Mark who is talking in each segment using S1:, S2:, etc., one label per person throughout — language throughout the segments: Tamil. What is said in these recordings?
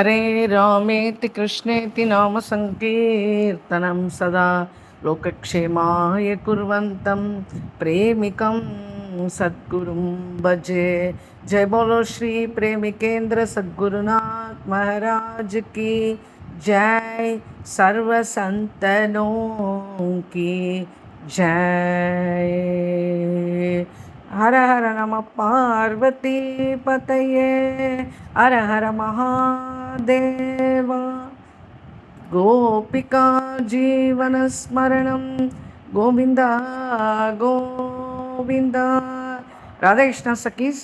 S1: हरे रामेति कृष्णेति नाम संकीर्तनं सदा लोकक्षेमाय कुर्वन्तं प्रेमिकं सद्गुरुं भजे। जय बोलो श्री प्रेमिकेंद्र सद्गुरुनाथ महाराज की जय। सर्व संतनों की जय। हर हर नम पार्वती पतये हर हर महादेवा। गोपिका जीवन स्मरणं गोविंदा கோவிந்தா. ராதாகிருஷ்ணா சகீஸ்,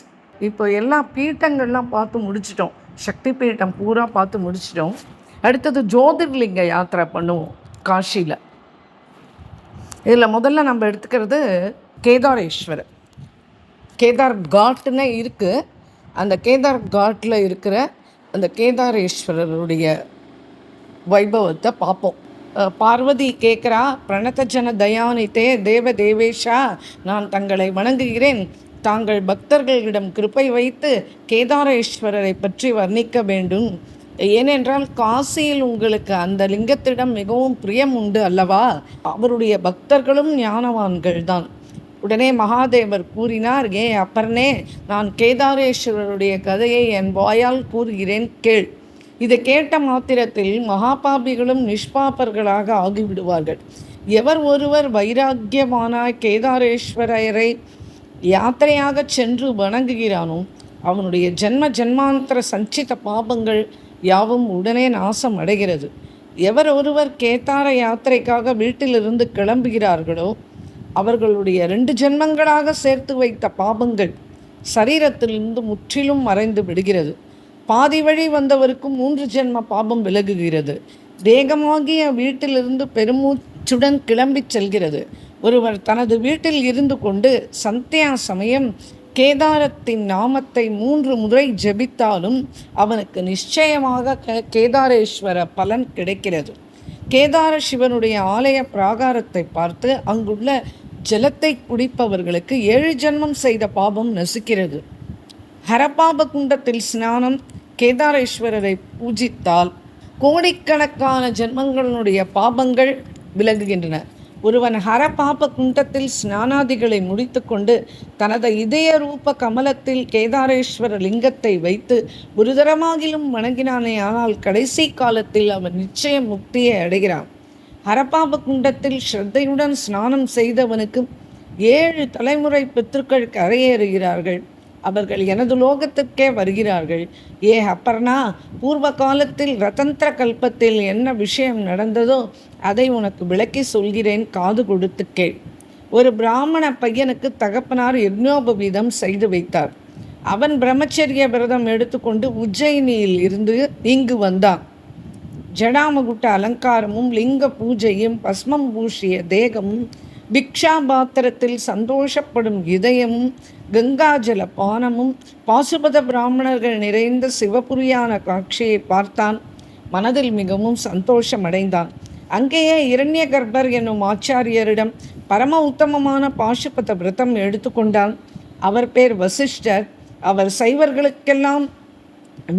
S1: இப்போ எல்லா பீட்டங்கள்லாம் பார்த்து முடிச்சிட்டோம். சக்தி பீட்டம் பூரா பார்த்து முடிச்சிட்டோம். அடுத்தது ஜோதிர்லிங்க யாத்திரை பண்ணுவோம் காஷியில். இதில் முதல்ல நம்ம எடுத்துக்கிறது கேதாரேஸ்வரர். கேதார் காட்னு இருக்குது. அந்த கேதார் காட்டில் இருக்கிற அந்த கேதாரேஸ்வரருடைய வைபவத்தை பார்ப்போம். பார்வதி கேட்குறா, பிரணதஜன தயானித்தே தேவ தேவேஷா, நான் தங்களை வணங்குகிறேன். தாங்கள் பக்தர்களிடம் கிருப்பை வைத்து கேதாரேஸ்வரரை பற்றி வர்ணிக்க வேண்டும். ஏனென்றால் காசியில் உங்களுக்கு அந்த லிங்கத்திடம் மிகவும் பிரியம் உண்டு அல்லவா? அவருடைய பக்தர்களும் ஞானவான்கள் தான். உடனே மகாதேவர் கூறினார், அப்பர்னே, நான் கேதாரேஸ்வரருடைய கதையை என் வாயால் கூறுகிறேன், கேள். இதை கேட்ட மாத்திரத்தில் மகாபாபிகளும் நிஷ்பாப்பர்களாக ஆகிவிடுவார்கள். எவர் ஒருவர் வைராக்கியமான கேதாரேஸ்வரரை யாத்திரையாக சென்று வணங்குகிறானோ அவனுடைய ஜென்மாந்தர சஞ்சித பாபங்கள் யாவும் உடனே நாசம் அடைகிறது. எவர் ஒருவர் கேதார யாத்திரைக்காக வீட்டிலிருந்து கிளம்புகிறார்களோ அவர்களுடைய 2 ஜென்மங்களாக சேர்த்து வைத்த பாபங்கள் சரீரத்திலிருந்து முற்றிலும் மறைந்து விடுகிறது. பாதி வழி வந்தவருக்கும் 3 ஜென்ம பாபம் விலகுகிறது. தேகமாகிய வீட்டிலிருந்து பெருமூச்சுடன் கிளம்பி செல்கிறது. ஒருவர் தனது வீட்டில் இருந்து கொண்டு சந்தியா சமயம் கேதாரத்தின் நாமத்தை 3 முறை ஜெபித்தாலும் அவனுக்கு நிச்சயமாக கேதாரேஸ்வர பலன் கிடைக்கிறது. கேதார சிவனுடைய ஆலய பிராகாரத்தை பார்த்து அங்குள்ள ஜலத்தை குடிப்பவர்களுக்கு 7 ஜென்மம் செய்த பாபம் நசுக்கிறது. ஹரபாப குண்டத்தில் ஸ்நானம் கேதாரேஸ்வரரை பூஜித்தால் கோடிக்கணக்கான ஜென்மங்களுடைய பாபங்கள் விலகுகின்றன. ஒருவன் ஹரபாப குண்டத்தில் ஸ்நானாதிகளை முடித்து கொண்டு தனது இதய ரூப கமலத்தில் கேதாரேஸ்வர லிங்கத்தை வைத்து ஒரு தரமாகிலும் வணங்கினானே ஆனால் கடைசி காலத்தில் அவன் நிச்சயம் முக்தியை அடைகிறான். ஹரபாப குண்டத்தில் ஸ்ரத்தையுடன் ஸ்நானம் செய்தவனுக்கு 7 தலைமுறை பித்ருக்கள் கரையேறுகிறார்கள். அவர்கள் எனது லோகத்திற்கே வருகிறார்கள். அப்பர்ணா, பூர்வ காலத்தில் ரதந்திர கல்பத்தில் என்ன விஷயம் நடந்ததோ அதை உனக்கு விளக்கி சொல்கிறேன், காது கொடுத்து கேள். ஒரு பிராமண பையனுக்கு தகப்பனார் யக்ஞோபவீதம் செய்து வைத்தார். அவன் பிரம்மச்சரிய விரதம் எடுத்துக்கொண்டு உஜ்ஜயினியில் இருந்து இங்கு வந்தான். ஜடாமகுட்ட அலங்காரமும் லிங்க பூஜையும் பஸ்மம் பூஷிய தேகமும் பிக்ஷா பாத்திரத்தில் சந்தோஷப்படும் இதயமும் கங்காஜல பானமும் பாசுபத பிராமணர்கள் நிறைந்த சிவபுரியான காட்சியை பார்த்தான். மனதில் மிகவும் சந்தோஷமடைந்தான். அங்கேயே இரண்ய கர்ப்பர் என்னும் ஆச்சாரியரிடம் பரம உத்தமமான பாசுபத விரதம் எடுத்துக்கொண்டான். அவர் பேர் வசிஷ்டர். அவர் சைவர்களுக்கெல்லாம்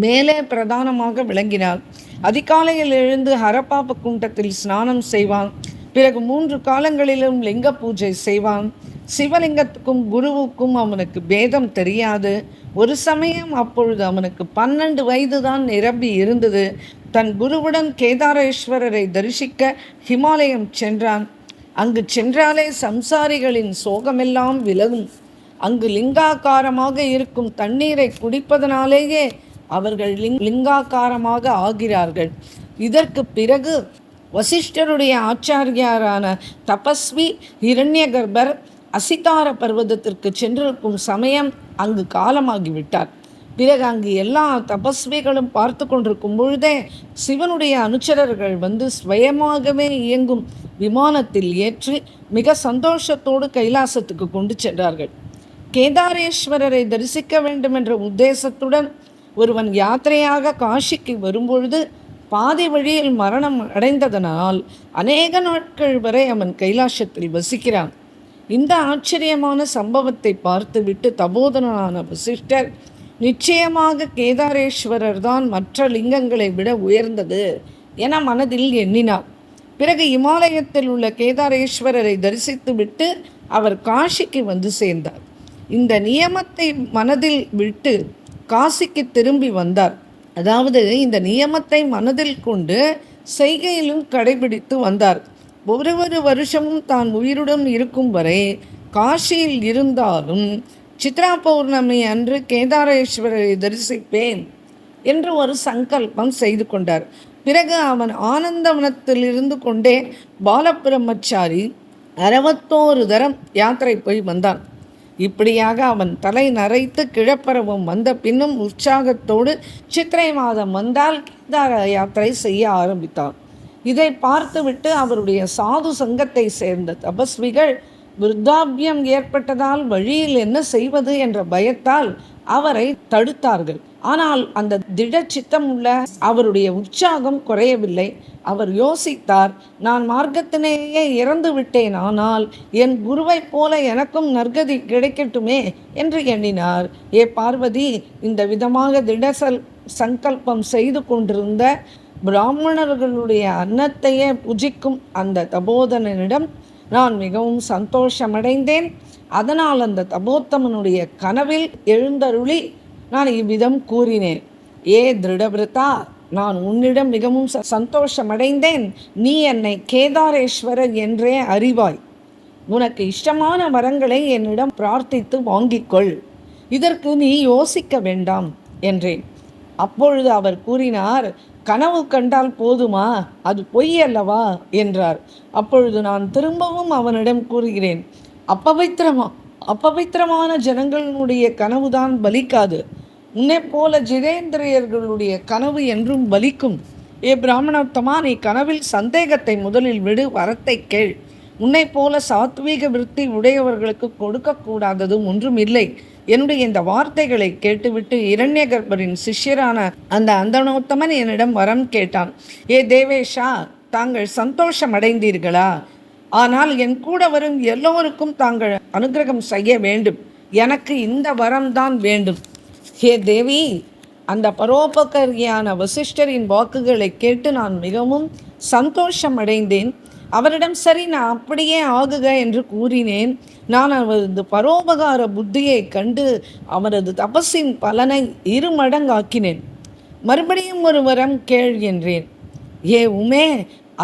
S1: மேலே பிரதானமாக விளங்கினார். அதிகாலையில் எழுந்து ஹரபாப குண்டத்தில் ஸ்நானம் செய்வான். பிறகு 3 காலங்களிலும் லிங்க பூஜை செய்வான். சிவலிங்கத்துக்கும் குருவுக்கும் அவனுக்கு பேதம் தெரியாது. ஒரு சமயம் அப்பொழுது அவனுக்கு 12 வயது தான் நிரம்பி இருந்தது. தன் குருவுடன் கேதாரேஸ்வரரை தரிசிக்க ஹிமாலயம் சென்றான். அங்கு சென்றாலே சம்சாரிகளின் சோகமெல்லாம் விலகும். அங்கு லிங்காக்காரமாக இருக்கும் தண்ணீரை குடிப்பதனாலேயே அவர்கள் லிங்காக்காரமாக ஆகிறார்கள். இதற்கு பிறகு வசிஷ்டருடைய ஆச்சாரியாரான தபஸ்வி இரண்ய கர்ப்பர் அசிதார பர்வதத்திற்கு சென்றிருக்கும் சமயம் அங்கு காலமாகிவிட்டார். பிறகு அங்கு எல்லா தபஸ்விகளும் பார்த்து கொண்டிருக்கும் பொழுதே சிவனுடைய அனுச்சரர்கள் வந்து ஸ்வயமாகவே இயங்கும் விமானத்தில் ஏற்றி மிக சந்தோஷத்தோடு கைலாசத்துக்கு கொண்டு சென்றார்கள். கேதாரேஸ்வரரை தரிசிக்க வேண்டும் என்ற உத்தேசத்துடன் ஒருவன் யாத்திரையாக காஷிக்கு வரும்பொழுது பாதி வழியில் மரணம் அடைந்ததனால் அநேக நாட்கள் வரை அவன் கைலாசத்தில் வசிக்கிறான். இந்த ஆச்சரியமான சம்பவத்தை பார்த்துவிட்டு தபோதனான வசிஷ்டர் நிச்சயமாக கேதாரேஸ்வரர் தான் மற்ற லிங்கங்களை விட உயர்ந்தது என மனதில் எண்ணினார். பிறகு இமாலயத்தில் உள்ள கேதாரேஸ்வரரை தரிசித்துவிட்டு அவர் காசிக்கு வந்து சேர்ந்தார். இந்த நியமத்தை மனதில் விட்டு காசிக்கு திரும்பி வந்தார். அதாவது இந்த நியமத்தை மனதில் கொண்டு செய்கையிலும் கடைபிடித்து வந்தார். ஒரு வருஷமும் தான் உயிருடன் இருக்கும் வரை காசியில் இருந்தாலும் சித்ரா பௌர்ணமி அன்று கேதாரேஸ்வரரை தரிசிப்பேன் என்று ஒரு சங்கல்பம் செய்து கொண்டார். பிறகு அவன் ஆனந்தவனத்தில் இருந்து கொண்டே பாலபிரம்மச்சாரி 61 தரம் யாத்திரை போய் வந்தான். இப்படியாக அவன் தலை நரைத்து கிழப்பரவும் வந்த பின்னும் உற்சாகத்தோடு சித்திரை மாதம் வந்தால் கேதார யாத்திரை செய்ய ஆரம்பித்தான். இதை பார்த்துவிட்டு அவருடைய சாது சங்கத்தை சேர்ந்த தபஸ்விகள் விருத்தாபியம் ஏற்பட்டதால் வழியில் என்ன செய்வது என்ற பயத்தால் அவரை தடுத்தார்கள். ஆனால் அந்த திட சித்தம் உள்ள அவருடைய உற்சாகம் குறையவில்லை. அவர் யோசித்தார், நான் மார்க்கத்தினேயே இறந்து விட்டேன், ஆனால் என் குருவைப் போல எனக்கும் நற்கதி கிடைக்கட்டுமே என்று எண்ணினார். ஏ பார்வதி, இந்த விதமாக சங்கல்பம் செய்து கொண்டிருந்த பிராமணர்களுடைய அன்னத்தையே புஜிக்கும் அந்த தபோதனனிடம் நான் மிகவும் சந்தோஷமடைந்தேன். அதனால் அந்த தபோத்தமனுடைய கனவில் எழுந்தருளி நான் இவ்விதம் கூறினேன், ஏ திருடபிரதா, நான் உன்னிடம் மிகவும் சந்தோஷமடைந்தேன். நீ என்னை கேதாரேஸ்வரர் என்றே அறிவாய். உனக்கு இஷ்டமான வரங்களை என்னிடம் பிரார்த்தித்து வாங்கிக்கொள். இதற்கு நீ யோசிக்க வேண்டாம் என்றேன். அப்பொழுது அவர் கூறினார், கனவு கண்டால் போதுமா, அது பொய் அல்லவா என்றார். அப்பொழுது நான் திரும்பவும் அவனிடம் கூறுகிறேன், அப்பவித்திரமான ஜனங்களுடைய கனவுதான் பலிக்காது. உன்னை போல ஜிதேந்திரியர்களுடைய கனவு என்றும் பலிக்கும். ஏ பிராமணோத்தமா, நீ கனவில் சந்தேகத்தை முதலில் விடு, வரத்தை கேள். உன்னை போல சாத்வீக விருத்தி உடையவர்களுக்கு கொடுக்கக்கூடாததும் ஒன்றும் இல்லை. என்னுடைய இந்த வார்த்தைகளை கேட்டுவிட்டு இரண்யகர்பரின் சிஷ்யரான அந்த அந்தனோத்தமன் என்னிடம் வரம் கேட்டான். ஏ தேவேஷா, தாங்கள் சந்தோஷம் அடைந்தீர்களா? ஆனால் என் கூட வரும் எல்லோருக்கும் தாங்கள் அனுகிரகம் செய்ய வேண்டும். எனக்கு இந்த வரம்தான் வேண்டும். ஹே தேவி, அந்த பரோபகாரியான வசிஷ்டரின் வாக்குகளை கேட்டு நான் மிகவும் சந்தோஷம் அடைந்தேன். அவரிடம் சரி, நான் அப்படியே ஆகுக என்று கூறினேன். நான் அவரது பரோபகார புத்தியை கண்டு அவரது தபஸின் பலனை 2 மடங்காக்கினேன். மறுபடியும் ஒரு வரம் கேள் என்றேன். ஏ உமே,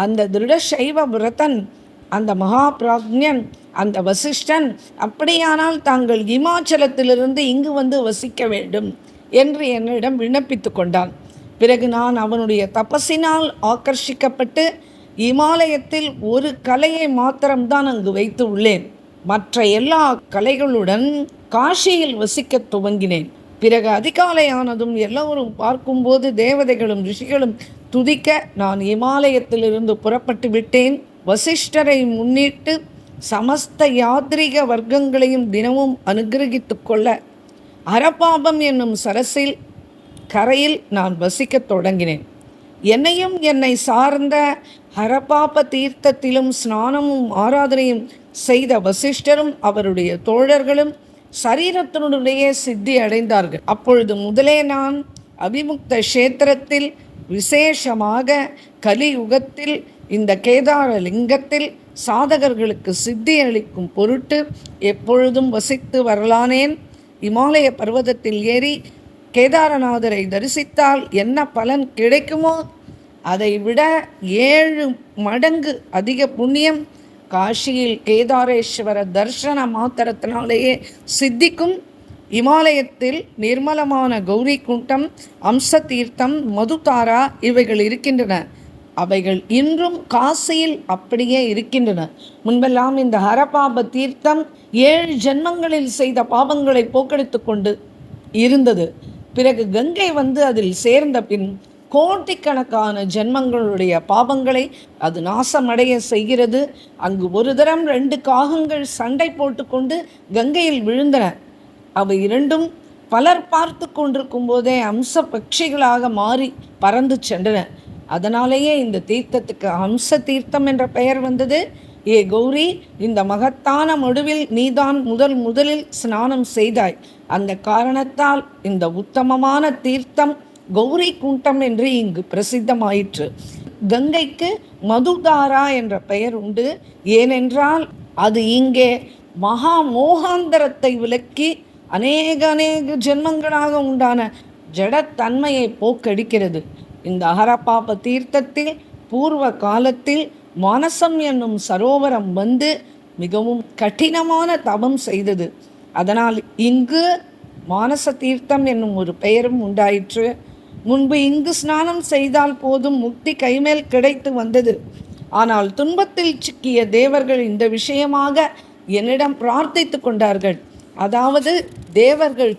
S1: அந்த திருடசைவ விரதன், அந்த மகா பிராஜ்ஞன், அந்த வசிஷ்டன், அப்படியானால் தாங்கள் இமாச்சலத்திலிருந்து இங்கு வந்து வசிக்க வேண்டும் என்று என்னிடம் விண்ணப்பித்து கொண்டான். பிறகு நான் அவனுடைய தபஸினால் ஆக்கர்ஷிக்கப்பட்டு இமாலயத்தில் ஒரு கலையை மாத்திரம்தான் அங்கு வைத்து உள்ளேன். மற்ற எல்லா கலைகளுடன் காசியில் வசிக்க துவங்கினேன். பிறகு அதிகாலையானதும் எல்லோரும் பார்க்கும்போது தேவதைகளும் ரிஷிகளும் துதிக்க நான் இமாலயத்திலிருந்து புறப்பட்டு விட்டேன். வசிஷ்டரை முன்னிட்டு சமஸ்த யாத்ரீக வர்க்கங்களையும் தினமும் அனுகிரகித்து கொள்ள அரபாபம் என்னும் சரசில் கரையில் நான் வசிக்க தொடங்கினேன். என்னையும் என்னை சார்ந்த ஹரபாப தீர்த்தத்திலும் ஸ்நானமும் ஆராதனையும் செய்த வசிஷ்டரும் அவருடைய தோழர்களும் சரீரத்தினுடைய சித்தி அடைந்தார்கள். அப்பொழுது முதலே நான் அபிமுக்த கஷேத்திரத்தில், விசேஷமாக கலியுகத்தில் இந்த கேதார லிங்கத்தில் சாதகர்களுக்கு சித்தி அளிக்கும் பொருட்டு எப்பொழுதும் வசித்து வரலானேன். இமாலய பர்வதத்தில் ஏறி கேதாரநாதரை தரிசித்தால் என்ன பலன் கிடைக்குமோ அதை விட 7 மடங்கு அதிக புண்ணியம் காசியில் கேதாரேஸ்வர தர்சன மாத்திரத்தினாலேயே சித்திக்கும். இமாலயத்தில் நிர்மலமான கௌரி குண்டம், அம்ச தீர்த்தம், மதுதாரா இவைகள் இருக்கின்றன. அவைகள் இன்றும் காசியில் அப்படியே இருக்கின்றன. முன்பெல்லாம் இந்த ஹரபாப தீர்த்தம் 7 ஜென்மங்களில் செய்த பாவங்களை போக்கெடுத்து கொண்டு இருந்தது. பிறகு கங்கை வந்து அதில் சேர்ந்த பின் கோட்டிக்கணக்கான ஜென்மங்களுடைய பாவங்களை அது நாசமடைய செய்கிறது. அங்கு ஒரு தரம் 2 காகங்கள் சண்டை போட்டுக்கொண்டு கங்கையில் விழுந்தன. அவை 2ம் பலர் பார்த்து கொண்டிருக்கும் போதே அம்ச பட்சிகளாக மாறி பறந்து சென்றன. அதனாலேயே இந்த தீர்த்தத்துக்கு அம்ச தீர்த்தம் என்ற பெயர் வந்தது. ஏ கௌரி, இந்த மகத்தான மடுவில் நீதான் முதலில் ஸ்நானம் செய்தாய். அந்த காரணத்தால் இந்த உத்தமமான தீர்த்தம் கௌரி குண்டம் என்று இங்கு பிரசித்தமாயிற்று. கங்கைக்கு மதுதாரா என்ற பெயர் உண்டு. ஏனென்றால் அது இங்கே மகா மோகாந்தரத்தை விலக்கி அநேக ஜென்மங்களாக உண்டான ஜடத்தன்மையை போக்கடிக்கிறது. இந்த அகரபாப தீர்த்தத்தில் பூர்வ காலத்தில் மானசம் என்னும் சரோவரம் வந்து மிகவும் கடினமான தவம் செய்தது. அதனால் இங்கு மானச தீர்த்தம் என்னும் ஒரு பெயரும் உண்டாயிற்று. முன்பு இங்கு ஸ்நானம் செய்தால் போதும் முக்தி கைமேல் கிடைத்து வந்தது. ஆனால் துன்பத்தில் சிக்கிய தேவர்கள் இந்த விஷயமாக என்னிடம் பிரார்த்தித்து கொண்டார்கள். அதாவது தேவர்கள்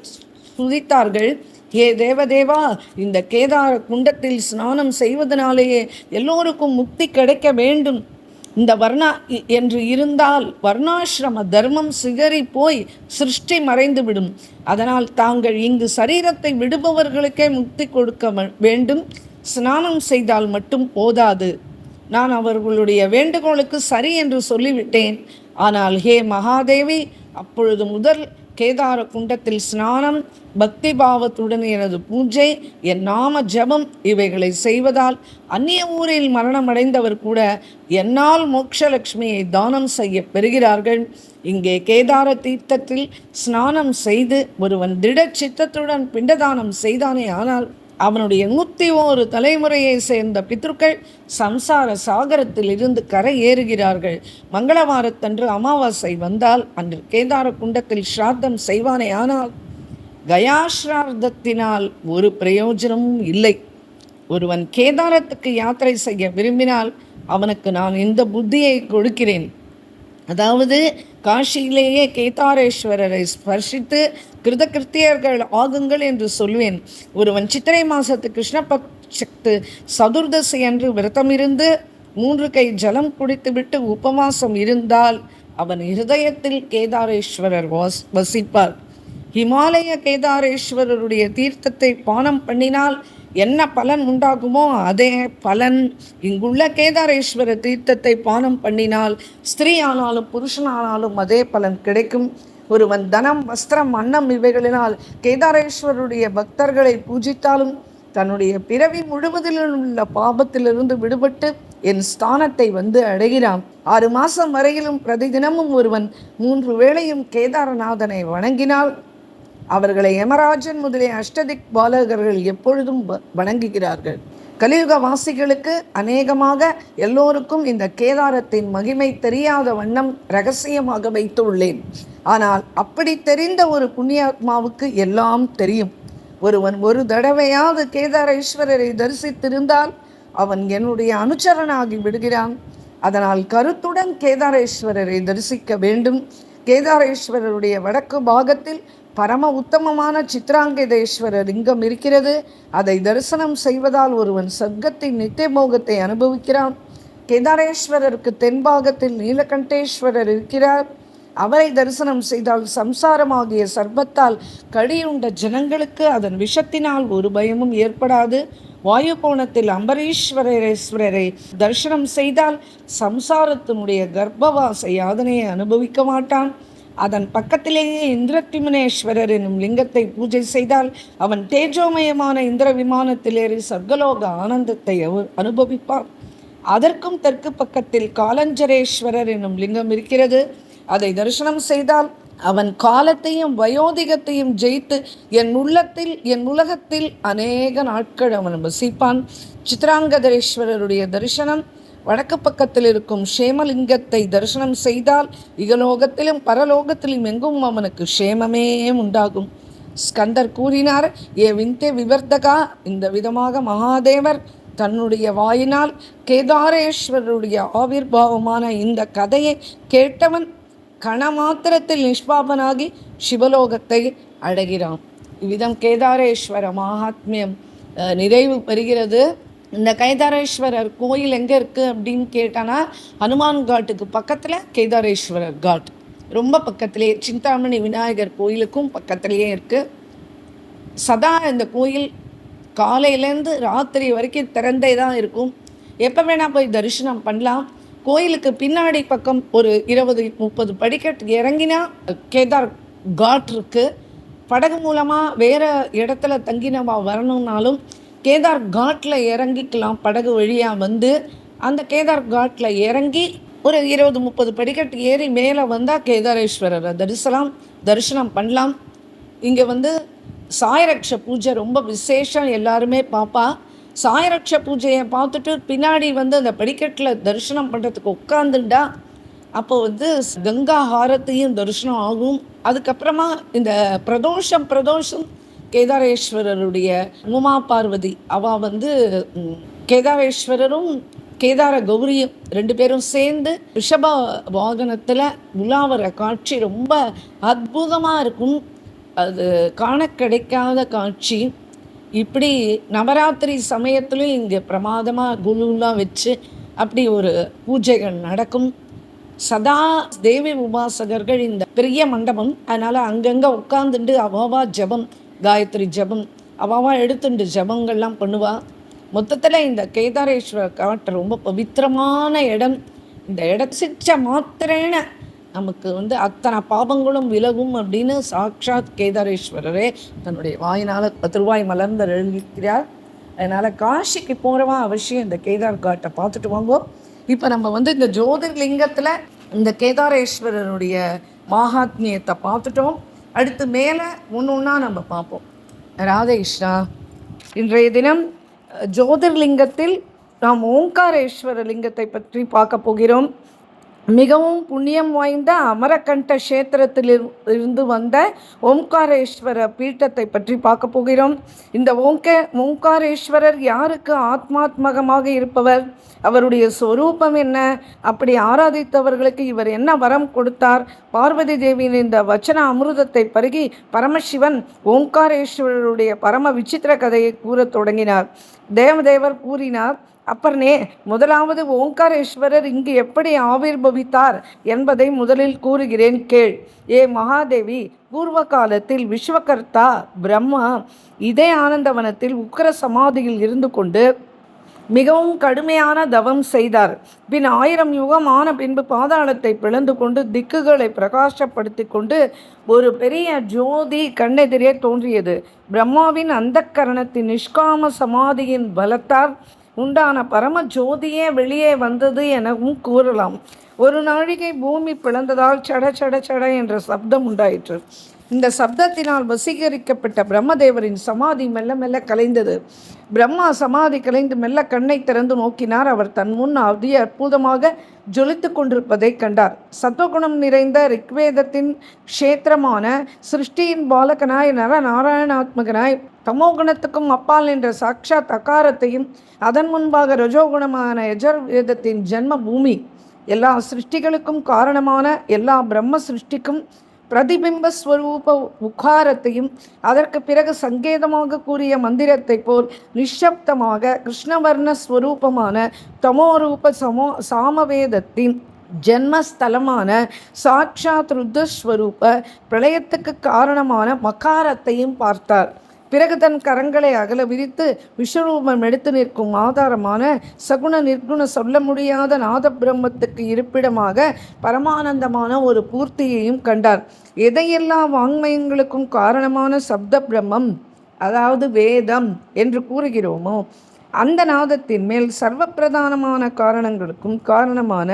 S1: துதித்தார்கள், ஏ தேவதேவா, இந்த கேதார குண்டத்தில் ஸ்நானம் செய்வதனாலேயே எல்லோருக்கும் முக்தி கிடைக்க வேண்டும். இந்த வர்ணா என்று இருந்தால் வர்ணாசிரம தர்மம் சிதறி போய் சிருஷ்டி மறைந்துவிடும். அதனால் தாங்கள் இங்கு சரீரத்தை விடுபவர்களுக்கே முக்தி கொடுக்க வேண்டும். ஸ்நானம் செய்தால் மட்டும் போதாது. நான் அவர்களுடைய வேண்டுகோளுக்கு சரி என்று சொல்லிவிட்டேன். ஆனால் ஹே மகாதேவி, அப்பொழுது முதல் கேதார குண்டத்தில் ஸ்நானம், பக்தி பாவத்துடன் எனது பூஜை, என் நாம ஜபம் இவைகளை செய்வதால் அந்நிய ஊரில் மரணமடைந்தவர் கூட என்னால் மோட்சலட்சுமியை தானம் செய்ய பெறுகிறார்கள். இங்கே கேதார தீர்த்தத்தில் ஸ்நானம் செய்து ஒருவன் திட சித்தத்துடன் பிண்டதானம் செய்தானே ஆனால் அவனுடைய 101 தலைமுறையை சேர்ந்த பித்ருக்கள் சம்சார சாகரத்தில் இருந்து கரை ஏறுகிறார்கள். மங்களவாரத்தன்று அமாவாசை வந்தால் அன்று கேதார குண்டத்தில் ஸ்ராத்தம் செய்வானே ஆனால் கயாஸ்ரார்த்தத்தினால் ஒரு பிரயோஜனமும் இல்லை. ஒருவன் கேதாரத்துக்கு யாத்திரை செய்ய விரும்பினால் அவனுக்கு நான் இந்த புத்தியை கொடுக்கிறேன். அதாவது காஷியிலேயே கேதாரேஸ்வரரை ஸ்பர்ஷித்து கிருதகிருத்தியர்கள் ஆகுங்கள் என்று சொல்வேன். ஒருவன் சித்திரை மாசத்து கிருஷ்ணபட்சத்து சதுர்தசி அன்று விரதமிருந்து 3 கை ஜலம் குடித்துவிட்டு உபவாசம் இருந்தால் அவன் இருதயத்தில் கேதாரேஸ்வரர் வசிப்பார். ஹிமாலய கேதாரேஸ்வரருடைய தீர்த்தத்தை பானம் பண்ணினால் என்ன பலன் உண்டாகுமோ அதே பலன் இங்குள்ள கேதாரேஸ்வர தீர்த்தத்தை பானம் பண்ணினால் ஸ்திரீ ஆனாலும் புருஷனானாலும் அதே பலன் கிடைக்கும். ஒருவன் தனம், வஸ்திரம், அன்னம் இவைகளினால் கேதாரேஸ்வரருடைய பக்தர்களை பூஜித்தாலும் தன்னுடைய பிறவி முழுவதிலும் உள்ள பாபத்திலிருந்து விடுபட்டு என் ஸ்தானத்தை வந்து அடைகிறான். 6 மாதம் வரையிலும் பிரதிதினமும் ஒருவன் 3 வேளையும் கேதாரநாதனை வணங்கினால் அவர்களை யமராஜன் முதலிய அஷ்டதிக் பாலகர்கள் எப்பொழுதும் வணங்குகிறார்கள். கலியுக வாசிகளுக்கு அநேகமாக எல்லோருக்கும் இந்த கேதாரத்தின் மகிமை தெரியாத வண்ணம் இரகசியமாக வைத்துள்ளேன். ஆனால் அப்படி தெரிந்த ஒரு புண்ணியாத்மாவுக்கு எல்லாம் தெரியும். ஒருவன் ஒரு தடவையாவது கேதாரேஸ்வரரை தரிசித்திருந்தால் அவன் என்னுடைய அனுச்சரனாகி விடுகிறான். அதனால் கருத்துடன் கேதாரேஸ்வரரை தரிசிக்க வேண்டும். கேதாரேஸ்வரருடைய வடக்கு பாகத்தில் பரம உத்தமமான சித்ராங்கதேஸ்வரர் லிங்கம் இருக்கிறது. அதை தரிசனம் செய்வதால் ஒருவன் சர்க்கத்தின் நித்தியபோகத்தை அனுபவிக்கிறான். கேதாரேஸ்வரருக்கு தென்பாகத்தில் நீலகண்டேஸ்வரர் இருக்கிறார். அவரை தரிசனம் செய்தால் சம்சாரமாகிய சர்ப்பத்தால் கடியுண்ட ஜனங்களுக்கு அதன் விஷத்தினால் ஒரு பயமும் ஏற்படாது. வாயு கோணத்தில் அம்பரீஸ்வரேஸ்வரரை தரிசனம் செய்தால் சம்சாரத்தினுடைய கர்ப்பவாச யாதனையை அனுபவிக்க மாட்டான். அதன் பக்கத்திலேயே இந்திரத்திமனேஸ்வரர் என்னும் லிங்கத்தை பூஜை செய்தால் அவன் தேஜோமயமான இந்திர விமானத்திலேறி சர்க்கலோக ஆனந்தத்தை அனுபவிப்பான். அதற்கும் தெற்கு பக்கத்தில் காலஞ்சரேஸ்வரர் என்னும் லிங்கம் இருக்கிறது. அதை தரிசனம் செய்தால் அவன் காலத்தையும் வயோதிகத்தையும் ஜெயித்து என் உலகத்தில் அநேக நாட்கள் அவன் வசிப்பான். சித்ராங்கதரேஸ்வரருடைய தரிசனம் வடக்கு பக்கத்தில் இருக்கும் ஷேமலிங்கத்தை தரிசனம் செய்தால் இகலோகத்திலும் பரலோகத்திலும் எங்கும் அவனுக்கு க்ஷேமமே உண்டாகும். ஸ்கந்தர் கூறினார், ஏ விந்தே விவர்த்தகா, இந்த விதமாக மகாதேவர் தன்னுடைய வாயினால் கேதாரேஸ்வரருடைய ஆவிர்வாவமான இந்த கதையை கேட்டவன் கணமாத்திரத்தில் நிஷ்பாபனாகி சிவலோகத்தை அடைகிறான். இவ்விதம் கேதாரேஸ்வர மகாத்மியம் நிறைவு பெறுகிறது. இந்த கேதாரேஸ்வரர் கோயில் எங்கே இருக்குது அப்படின்னு கேட்டானா, ஹனுமான் காட்டுக்கு பக்கத்தில் கேதாரேஸ்வரர் காட் ரொம்ப பக்கத்திலே, சிந்தாமணி விநாயகர் கோயிலுக்கும் பக்கத்திலேயே இருக்குது. சதா இந்த கோயில் காலையிலேருந்து ராத்திரி வரைக்கும் திறந்தே தான் இருக்கும். எப்போ வேணால் போய் தரிசனம் பண்ணலாம். கோயிலுக்கு பின்னாடி பக்கம் ஒரு 20-30 படிக்கட்டு இறங்கினா கேதார் காட் இருக்குது. படகு மூலமாக வேறு இடத்துல தங்கி நம்ம வரணுன்னாலும் கேதார் காட்டில் இறங்கிக்கலாம். படகு வழியாக வந்து அந்த கேதார் காட்டில் இறங்கி ஒரு 20-30 படிக்கட்டு ஏறி மேலே வந்தால் கேதாரேஸ்வரரை தரிசனம் பண்ணலாம். இங்கே வந்து சாயரக்ஷ பூஜை ரொம்ப விசேஷம், எல்லாருமே பார்ப்பா. சாயரக்ஷ பூஜையை பார்த்துட்டு பின்னாடி வந்து அந்த படிக்கட்டில் தரிசனம் பண்ணுறதுக்கு உட்காந்துட்டா அப்போ வந்து கங்கா ஹாரத்தையும் தரிசனம் ஆகும். அதுக்கப்புறமா இந்த பிரதோஷம் கேதாரேஸ்வரருடைய உமா பார்வதி அவள் வந்து கேதாரேஸ்வரரும் கேதார கௌரியும் 2 பேரும் சேர்ந்து ரிஷப வாகனத்தில் உலாவர காட்சி ரொம்ப அற்புதமாக இருக்கும். அது காண கிடைக்காத காட்சி. இப்படி நவராத்திரி சமயத்துலையும் இங்கே பிரமாதமாக குழுலாம் வச்சு அப்படி ஒரு பூஜைகள் நடக்கும். சதா தேவி உபாசகர்கள் இந்த பெரிய மண்டபம், அதனால் அங்கங்கே உட்காந்துட்டு அவாவா ஜபம், காயத்ரி ஜபம் அவாவா எடுத்துட்டு ஜபங்கள்லாம் பண்ணுவாள். மொத்தத்தில் இந்த கேதாரேஸ்வரர் காட்டு ரொம்ப பவித்திரமான இடம். இந்த இடச்சிச்ச மாத்திரேன நமக்கு வந்து அத்தனை பாபங்களும் விலகும் அப்படின்னு சாக்ஷாத் கேதாரேஸ்வரரே தன்னுடைய வாயினால் திருவாய் மலர்ந்து எழுதிக்கிறார். அதனால் காஷிக்கு போகிறவா அவசியம் இந்த கேதார் காட்டை பார்த்துட்டு வாங்குவோம். இப்போ நம்ம வந்து இந்த ஜோதிர்லிங்கத்தில் இந்த கேதாரேஸ்வரருடைய மகாத்மியத்தை பார்த்துட்டோம். அடுத்து மேலே ஒன்றா நம்ம பார்ப்போம். ராதேஷ்ணா. இன்றைய தினம் ஜோதிர்லிங்கத்தில் நாம் ஓங்காரேஸ்வர லிங்கத்தை பற்றி பார்க்க போகிறோம். மிகவும் புண்ணியம் வாய்ந்த அமரகண்ட கஷேத்திரத்தில் இருந்து வந்த ஓம்காரேஸ்வர பீட்டத்தை பற்றி பார்க்க போகிறோம். இந்த ஓங்காரேஸ்வரர் யாருக்கு ஆத்மாத்மகமாக இருப்பவர், அவருடைய ஸ்வரூபம் என்ன, அப்படி ஆராதித்தவர்களுக்கு இவர் என்ன வரம் கொடுத்தார், பார்வதி தேவியின் இந்த வச்சன அமிர்தத்தை பருகி பரமசிவன் ஓங்காரேஸ்வரருடைய பரம விசித்திர கதையை கூறத் தொடங்கினார். தேவதேவர் கூறினார், அப்பர்னே, முதலாவது ஓங்காரேஸ்வரர் இங்கு எப்படி ஆவிர்பவித்தார் என்பதை முதலில் கூறுகிறேன் கேள். ஏ மகாதேவி, பூர்வ காலத்தில் விஸ்வகர்த்தா பிரம்மா இதே ஆனந்தவனத்தில் உக்கிர சமாதியில் இருந்து கொண்டு மிகவும் கடுமையான தவம் செய்தார். பின் 1000 யுகம் ஆன பின்பு பாதாளத்தை பிளந்து கொண்டு திக்குகளை பிரகாசப்படுத்தி கொண்டு ஒரு பெரிய ஜோதி கண்ணெதிரே தோன்றியது. பிரம்மாவின் அந்தக்கரணத்தின் நிஷ்காம சமாதியின் பலத்தால் உண்டான பரம ஜோதியே வெளியே வந்தது எனவும் கூறலாம். ஒரு நாழிகை பூமி பிளந்ததால் சட சட சட என்ற சப்தம் உண்டாயிற்று. இந்த சப்தத்தினால் வசீகரிக்கப்பட்ட பிரம்மதேவரின் சமாதி மெல்ல மெல்ல கலைந்தது. பிரம்மா சமாதி கலைந்து மெல்ல கண்ணை திறந்து நோக்கினார். அவர் தன் முன் அதி அற்புதமாக ஜொலித்து கொண்டிருப்பதை கண்டார். சத்வகுணம் நிறைந்த ரிக்வேதத்தின் க்ஷேத்திரமான சிருஷ்டியின் பாலகனாய் நரநாராயணாத்மகனாய் தமோகுணத்துக்கும் அப்பால் என்ற சாக்ஷாத் அகாரத்தையும் அதன் முன்பாக ரஜோகுணமான யஜர்வேதத்தின் ஜென்ம பூமி எல்லா சிருஷ்டிகளுக்கும் காரணமான எல்லா பிரம்ம சிருஷ்டிக்கும் பிரதிபிம்ப ஸ்வரூப உக்காரத்தையும் அதற்கு பிறகு சங்கேதமாக கூறிய மந்திரத்தை போல் நிஷப்தமாக கிருஷ்ணவர்ண ஸ்வரூபமான தமோரூப சாமவேதத்தின் ஜென்மஸ்தலமான சாட்சாத் ருத்ரஸ்வரூப பிரளயத்துக்கு காரணமான மகாரத்தையும் பார்த்தார். பிறகு தன் கரங்களை அகல விரித்து விஸ்வரூபம் எடுத்து நிற்கும் ஆதாரமான சகுண நிர்குண சொல்ல முடியாத நாத பிரம்மத்துக்கு இருப்பிடமாக பரமானந்தமான ஒரு பூர்த்தியையும் கண்டார். எதையெல்லா வாங்மயங்களுக்கும் காரணமான சப்த பிரம்மம், அதாவது வேதம் என்று கூறுகிறோமோ, அந்த நாதத்தின் மேல் சர்வ பிரதானமான காரணங்களுக்கும் காரணமான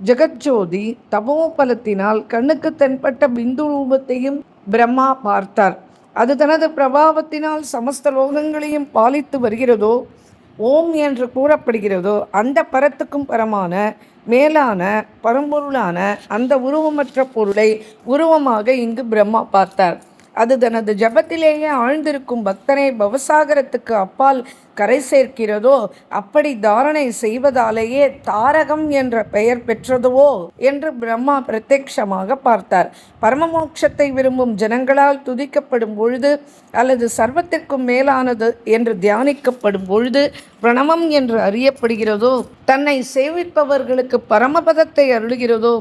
S1: ஜெகஜோதி தபோபலத்தினால் கண்ணுக்கு தென்பட்ட பிந்து ரூபத்தையும் பிரம்மா பார்த்தார். அது தனது பிரபாவத்தினால் சமஸ்த லோகங்களையும் பாலித்து வருகிறதோ, ஓம் என்று கூறப்படுகிறதோ, அந்த பரத்துக்கும் பரமான மேலான பரம்பொருளான அந்த உருவமற்ற பொருளை உருவமாக இங்கு பிரம்மா பார்த்தார். அது தனது ஜபத்திலேயே ஆழ்ந்திருக்கும் பக்தனை பவசாகரத்துக்கு அப்பால் கரை சேர்க்கிறதோ, அப்படி தாரணை செய்வதாலேயே தாரகம் என்ற பெயர் பெற்றதுவோ என்று பிரம்மா பிரத்யட்சமாக பார்த்தார். பரமமோட்சத்தை விரும்பும் ஜனங்களால் துதிக்கப்படும் பொழுது அல்லது சர்வத்திற்கும் மேலானது என்று தியானிக்கப்படும் பொழுது பிரணவம் என்று அறியப்படுகிறதோ, தன்னை சேவிப்பவர்களுக்கு பரமபதத்தை அருளுகிறதோ,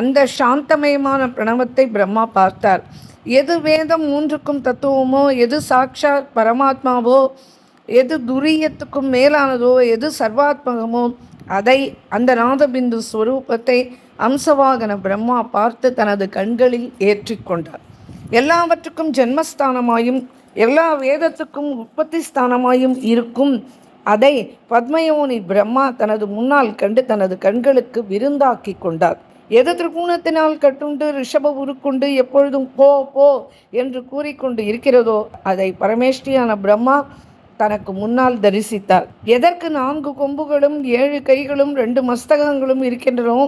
S1: அந்த சாந்தமயமான பிரணவத்தை பிரம்மா பார்த்தார். எது வேதம் 3க்கும் தத்துவமோ, எது சாட்சாத் பரமாத்மாவோ, எது துரியத்துக்கும் மேலானதோ, எது சர்வாத்மகமோ, அதை அந்த நாதபிந்து ஸ்வரூபத்தை அம்சவாகன பிரம்மா பார்த்து தனது கண்களில் ஏற்றிக்கொண்டார். எல்லாவற்றுக்கும் ஜென்மஸ்தானமாயும் எல்லா வேதத்துக்கும் உற்பத்தி ஸ்தானமாயும் இருக்கும் அதை பத்மயோனி பிரம்மா தனது முன்னால் கண்டு தனது கண்களுக்கு விருந்தாக்கி கொண்டார். எது திரிகோணத்தினால் கட்டுண்டு ரிஷப உருக்குண்டு எப்பொழுதும் போ போ என்று கூறிக்கொண்டு இருக்கிறதோ அதை பரமேஷ்டியான பிரம்மா தனக்கு முன்னால் தரிசித்தார். எதற்கு 4 கொம்புகளும் 7 கைகளும் 2 மஸ்தகங்களும் இருக்கின்றனோ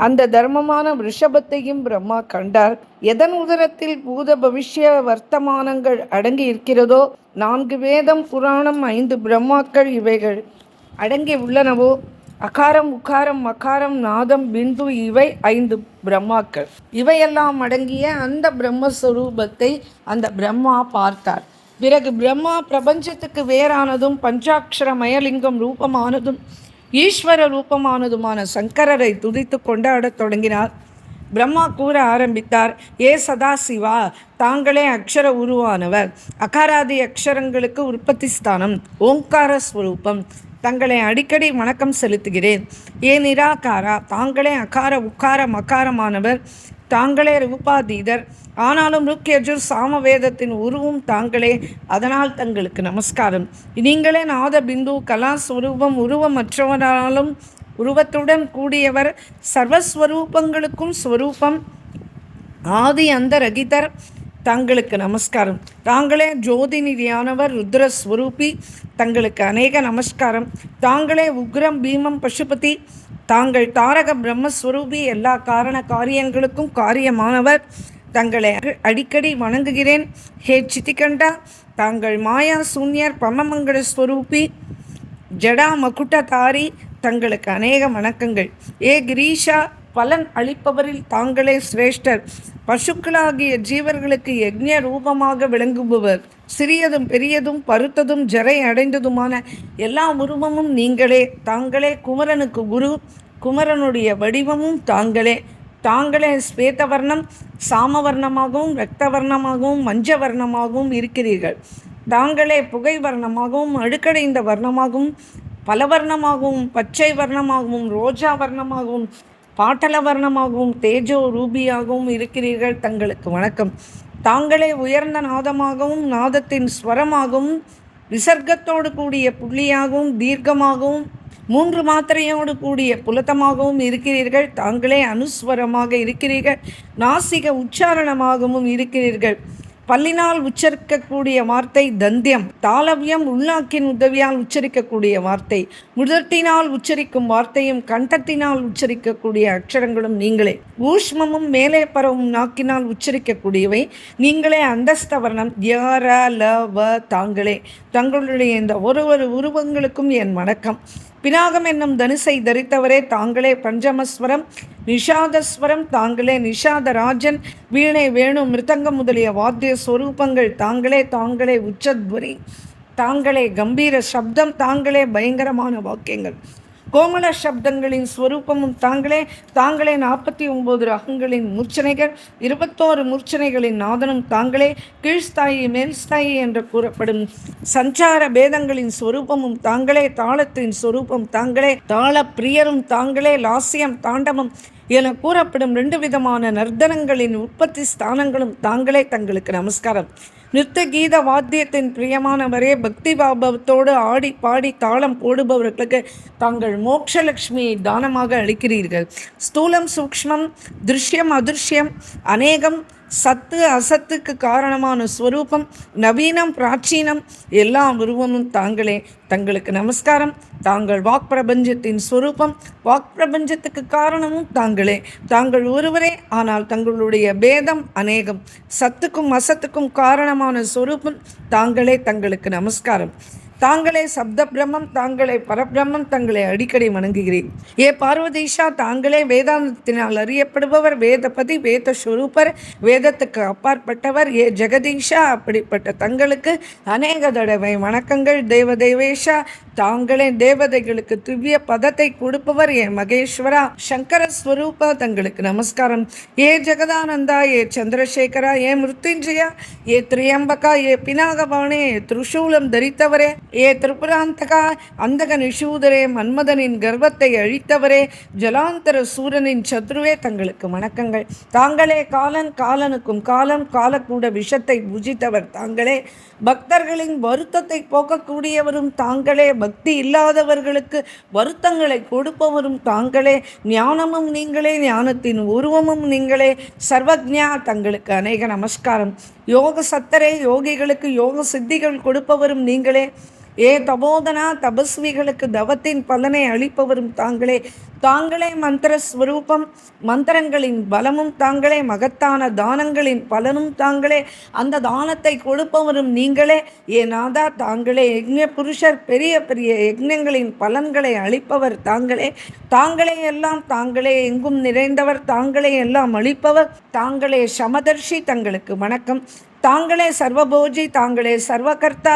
S1: அந்த தர்மமான ரிஷபத்தையும் பிரம்மா கண்டார். எதன் உதரத்தில் பூத பவிஷ்ய வர்த்தமானங்கள் அடங்கி இருக்கிறதோ 4 வேதம் புராணம் 5 பிரம்மாக்கள் இவைகள் அடங்கி உள்ளனவோ அகாரம் உகாரம் மகாரம் நாதம் பிந்து இவை 5 பிரம்மாக்கள் இவையெல்லாம் அடங்கிய அந்த பிரம்மஸ்வரூபத்தை அந்த பிரம்மா பார்த்தார். பிறகு பிரம்மா பிரபஞ்சத்துக்கு வேறானதும் பஞ்சாட்சர மயலிங்கம் ரூபமானதும் ஈஸ்வர ரூபமானதுமான சங்கரரை துதித்து கொண்டாடத் தொடங்கினார். பிரம்மா கூற ஆரம்பித்தார், ஏ சதாசிவா, தாங்களே அக்ஷர உருவானவர், அகாராதி அக்ஷரங்களுக்கு உற்பத்தி ஸ்தானம், ஓங்கார ஸ்வரூபம், தங்களை அடிக்கடி வணக்கம் செலுத்துகிறேன். ஏ நிராகாரா, தாங்களே அகார உக்கார மகாரமானவர், தாங்களே ரூபாதீதர், ஆனாலும் ருக்யஜுர் சாமவேதத்தின் உருவும் தாங்களே, அதனால் தங்களுக்கு நமஸ்காரம். நீங்களே நாத பிந்து கலாஸ்வரூபம், உருவமற்றவராலும் உருவத்துடன் கூடியவர், சர்வஸ்வரூபங்களுக்கும் ஸ்வரூபம், ஆதி அந்த ரகிதர், தங்களுக்கு நமஸ்காரம். தாங்களே ஜோதிநிதியானவர், ருத்ரஸ்வரூபி, தங்களுக்கு அநேக நமஸ்காரம். தாங்களே உக்ரம் பீமம் பசுபதி, தாங்கள் தாரக பிரம்மஸ்வரூபி, எல்லா காரண காரியங்களுக்கும் காரியமானவர், தங்களை அடிக்கடி வணங்குகிறேன். ஹே சித்திகண்டா, தாங்கள் மாயா சூன்யர் பமமங்கள ஸ்வரூபி, ஜடா மகுட்டதாரி, தங்களுக்கு அநேக வணக்கங்கள். ஏ கிரீஷா, பலன் அளிப்பவரில் தாங்களே சிரேஷ்டர், பசுக்களாகிய ஜீவர்களுக்கு யக்ஞ ரூபமாக விளங்குபவர், சிறியதும் பெரியதும் பருத்ததும் ஜரை அடைந்ததுமான எல்லா உருவமும் நீங்களே, தாங்களே குமரனுக்கு குரு, குமரனுடைய வடிவமும் தாங்களே, தாங்களே ஸ்வேதவர்ணம் சாமவர்ணமாகவும் இரத்தவர்ணமாகவும் மஞ்ச வர்ணமாகவும் இருக்கிறீர்கள். தாங்களே புகை வர்ணமாகவும் அழுக்கடைந்த வர்ணமாகவும் பலவர்ணமாகவும் பச்சை வர்ணமாகவும் ரோஜா வர்ணமாகவும் பாட்டல வர்ணமாகவும் தேஜோ ரூபியாகவும் இருக்கிறீர்கள். தங்களுக்கு வணக்கம். தாங்களே உயர்ந்த நாதமாகவும் நாதத்தின் ஸ்வரமாகவும் விசர்க்கத்தோடு கூடிய புள்ளியாகவும் தீர்க்கமாகவும் 3 மாத்திரையோடு கூடிய புலத்தமாகவும் இருக்கிறீர்கள். தாங்களே அனுஸ்வரமாக இருக்கிறீர்கள், நாசிக உச்சாரணமாகவும் இருக்கிறீர்கள். பல்லினால் உச்சரிக்கக்கூடிய வார்த்தை தந்தியம், தாளவியம் உள்நாக்கின் உதவியால் உச்சரிக்கக்கூடிய வார்த்தை, முதட்டினால் உச்சரிக்கும் வார்த்தையும் கண்டத்தினால் உச்சரிக்கக்கூடிய அக்ஷரங்களும் நீங்களே. ஊஷ்மமும் மேலே பரவும் நாக்கினால் உச்சரிக்கக்கூடியவை நீங்களே. அந்தஸ்த வர்ணம் யர ல வ தாங்களே. தங்களுடைய இந்த ஒரு உருவங்களுக்கும் என் வணக்கம். பினாகம் என்னும் தனுசை தரித்தவரே, தாங்களே பஞ்சமஸ்வரம் நிஷாதஸ்வரம், தாங்களே நிஷாதராஜன், வீணை வேணு மிருதங்கம் முதலிய வாத்திய ஸ்வரூபங்கள் தாங்களே, தாங்களே உச்சத்வரி, தாங்களே கம்பீர சப்தம், தாங்களே பயங்கரமான வாக்கியங்கள், கோமல சப்தங்களின் ஸ்வரூபமும் தாங்களே, தாங்களே 49 ராகங்களின் மூர்ச்சனைகள், 21 மூர்ச்சனைகளின் நாதனும் தாங்களே, கீழ்ஸ்தாயி மேல்ஸ்தாயி என்று கூறப்படும் சஞ்சார பேதங்களின் ஸ்வரூபமும் தாங்களே, தாளத்தின் ஸ்வரூபம் தாங்களே, தாள பிரியரும் தாங்களே, லாசியம் தாண்டவம் என கூறப்படும் 2 விதமான நர்த்தனங்களின் உற்பத்தி ஸ்தானங்களும் தாங்களே. தங்களுக்கு நமஸ்காரம். நிறுத்த கீத வாத்தியத்தின் பிரியமானவரே, பக்தி பாபத்தோடு ஆடி பாடி தாளம் போடுபவர்களுக்கு தாங்கள் மோட்சலட்சுமியை தானமாக அளிக்கிறீர்கள். ஸ்தூலம் சூக்ஷ்மம் திருஷ்யம் அதிருஷ்யம் அநேகம் சத்து அசத்துக்கு காரணமான ஸ்வரூபம் நவீனம் பிராச்சீனம் எல்லா உருவமும் தாங்களே. தங்களுக்கு நமஸ்காரம். தாங்கள் வாக் பிரபஞ்சத்தின் ஸ்வரூபம், வாக் பிரபஞ்சத்துக்கு காரணமும் தாங்களே. தாங்கள் ஒருவரே, ஆனால் தங்களுடைய பேதம் அநேகம். சத்துக்கும் அசத்துக்கும் காரணமான ஸ்வரூபம் தாங்களே. தங்களுக்கு நமஸ்காரம். தாங்களே சப்த பிரம்மம், தாங்களே பரபிரம்மம், தங்களை அடிக்கடி வணங்குகிறேன். ஏ பார்வதீஷா, தாங்களே வேதாந்தத்தினால் அறியப்படுபவர், வேதபதி, வேத ஸ்வரூபர், வேதத்துக்கு அப்பாற்பட்டவர். ஏ ஜெகதீஷா, அப்படிப்பட்ட தங்களுக்கு அநேக தடவை வணக்கங்கள். தேவதேவேஷா, தாங்களே தேவதைகளுக்கு திவ்ய பதத்தை கொடுப்பவர். ஏ மகேஸ்வரா, சங்கர ஸ்வரூபா, தங்களுக்கு நமஸ்காரம். ஏ ஜெகதானந்தா, ஏ சந்திரசேகரா, ஏ மிருத்யுஞ்சயா, ஏ திரியம்பகா, ஏ பினாகபாணே, ஏ திரிசூலம் தரித்தவரே, ஏ திரிபுராந்தகா, அந்தக நிஷூதரே, மன்மதனின் கர்வத்தை அழித்தவரே, ஜலாந்தர சூரனின் சத்ருவே, தங்களுக்கு வணக்கங்கள். தாங்களே காலன், காலனுக்கும் காலம், காலக்கூட விஷத்தை புஜித்தவர் தாங்களே, பக்தர்களின் வருத்தத்தை போக்கக்கூடியவரும் தாங்களே, பக்தி இல்லாதவர்களுக்கு வருத்தங்களை கொடுப்பவரும் தாங்களே, ஞானமும் நீங்களே, ஞானத்தின் உருவமும் நீங்களே, சர்வஜ்ஞா, தங்களுக்கு அநேக நமஸ்காரம். யோக சத்தரே, யோகிகளுக்கு யோக சித்திகள் கொடுப்பவரும் நீங்களே, ஏ தபோதனா, தபஸ்விகளுக்கு தவத்தின் பலனை அளிப்பவரும் தாங்களே, தாங்களே மந்திரஸ்வரூபம், மந்திரங்களின் பலமும் தாங்களே, மகத்தான தானங்களின் பலனும் தாங்களே, அந்த தானத்தை கொடுப்பவரும் நீங்களே, ஏ நாதா, தாங்களே யக்ஞ புருஷர், பெரிய பெரிய யக்ஞங்களின் பலன்களை அளிப்பவர் தாங்களே, தாங்களே எல்லாம், தாங்களே எங்கும் நிறைந்தவர், தாங்களே எல்லாம் அளிப்பவர், தாங்களே சமதர்ஷி, தங்களுக்கு வணக்கம். தாங்களே சர்வபோஜி, தாங்களே சர்வகர்த்தா,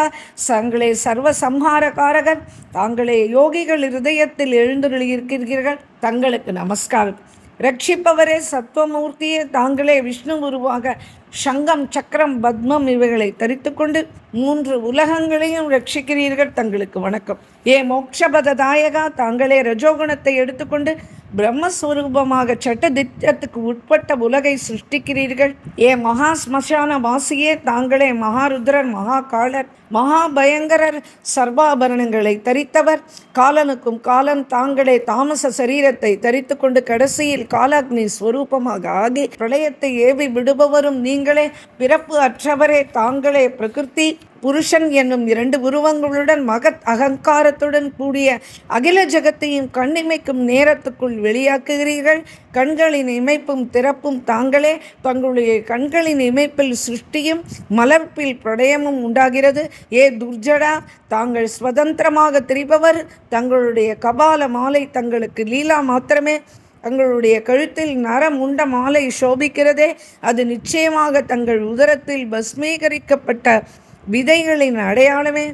S1: தாங்களே சர்வ சம்ஹாரகாரகர், தாங்களே யோகிகள் இருதயத்தில் எழுந்துள்ளிருக்கிறீர்கள், தங்களுக்கு நமஸ்காரம். ரட்சிப்பவரே, சத்வமூர்த்தியே, தாங்களே விஷ்ணு உருவாக சங்கம், சக்கரம், பத்மம் இவைகளை தரித்து கொண்டு 3 உலகங்களையும் ரட்சிக்கிறீர்கள், தங்களுக்கு வணக்கம். ஏ மோட்சபததாயகா, தாங்களே ரஜோகுணத்தை எடுத்துக்கொண்டு பிரம்மஸ்வரூபமாக சட்டதிட்டத்துக்கு உட்பட்ட உலகை சிருஷ்டிக்கிறீர்கள். ஏ மகா ஸ்மசான வாசியே, தாங்களே மகாருத்ரர், மகாகாலர், மகாபயங்கரர், சர்வாபரணங்களை தரித்தவர், காலனுக்கும் காலன், தாங்களே தாமச சரீரத்தை தரித்து கொண்டு கடைசியில் காலாக்னி ஸ்வரூபமாக ஆகி பிரளயத்தை ஏவி விடுபவரும் நீங்களே, பிறப்பு அற்றவரே, தாங்களே பிரகிருதி புருஷன் என்னும் 2 உருவங்களுடன் மகத் அகங்காரத்துடன் கூடிய அகில ஜகத்தையும் கண்ணிமைக்கும் நேரத்துக்குள் வெளியாக்குகிறீர்கள். கண்களின் இமைப்பும் திறப்பும் தாங்களே, தங்களுடைய கண்களின் இமைப்பில் சிருஷ்டியும் மலர்ப்பில் பிரளயமும் உண்டாகிறது. ஏ துர்ஜடா, தாங்கள் சுதந்திரமாக திரிபவர், தங்களுடைய கபால மாலை தங்களுக்கு லீலா மாத்திரமே, தங்களுடைய கழுத்தில் நரம் உண்ட மாலை சோபிக்கிறதே, அது நிச்சயமாக தங்கள் உதரத்தில் பஸ்மீகரிக்கப்பட்ட விதைகளின் அடையாளமே.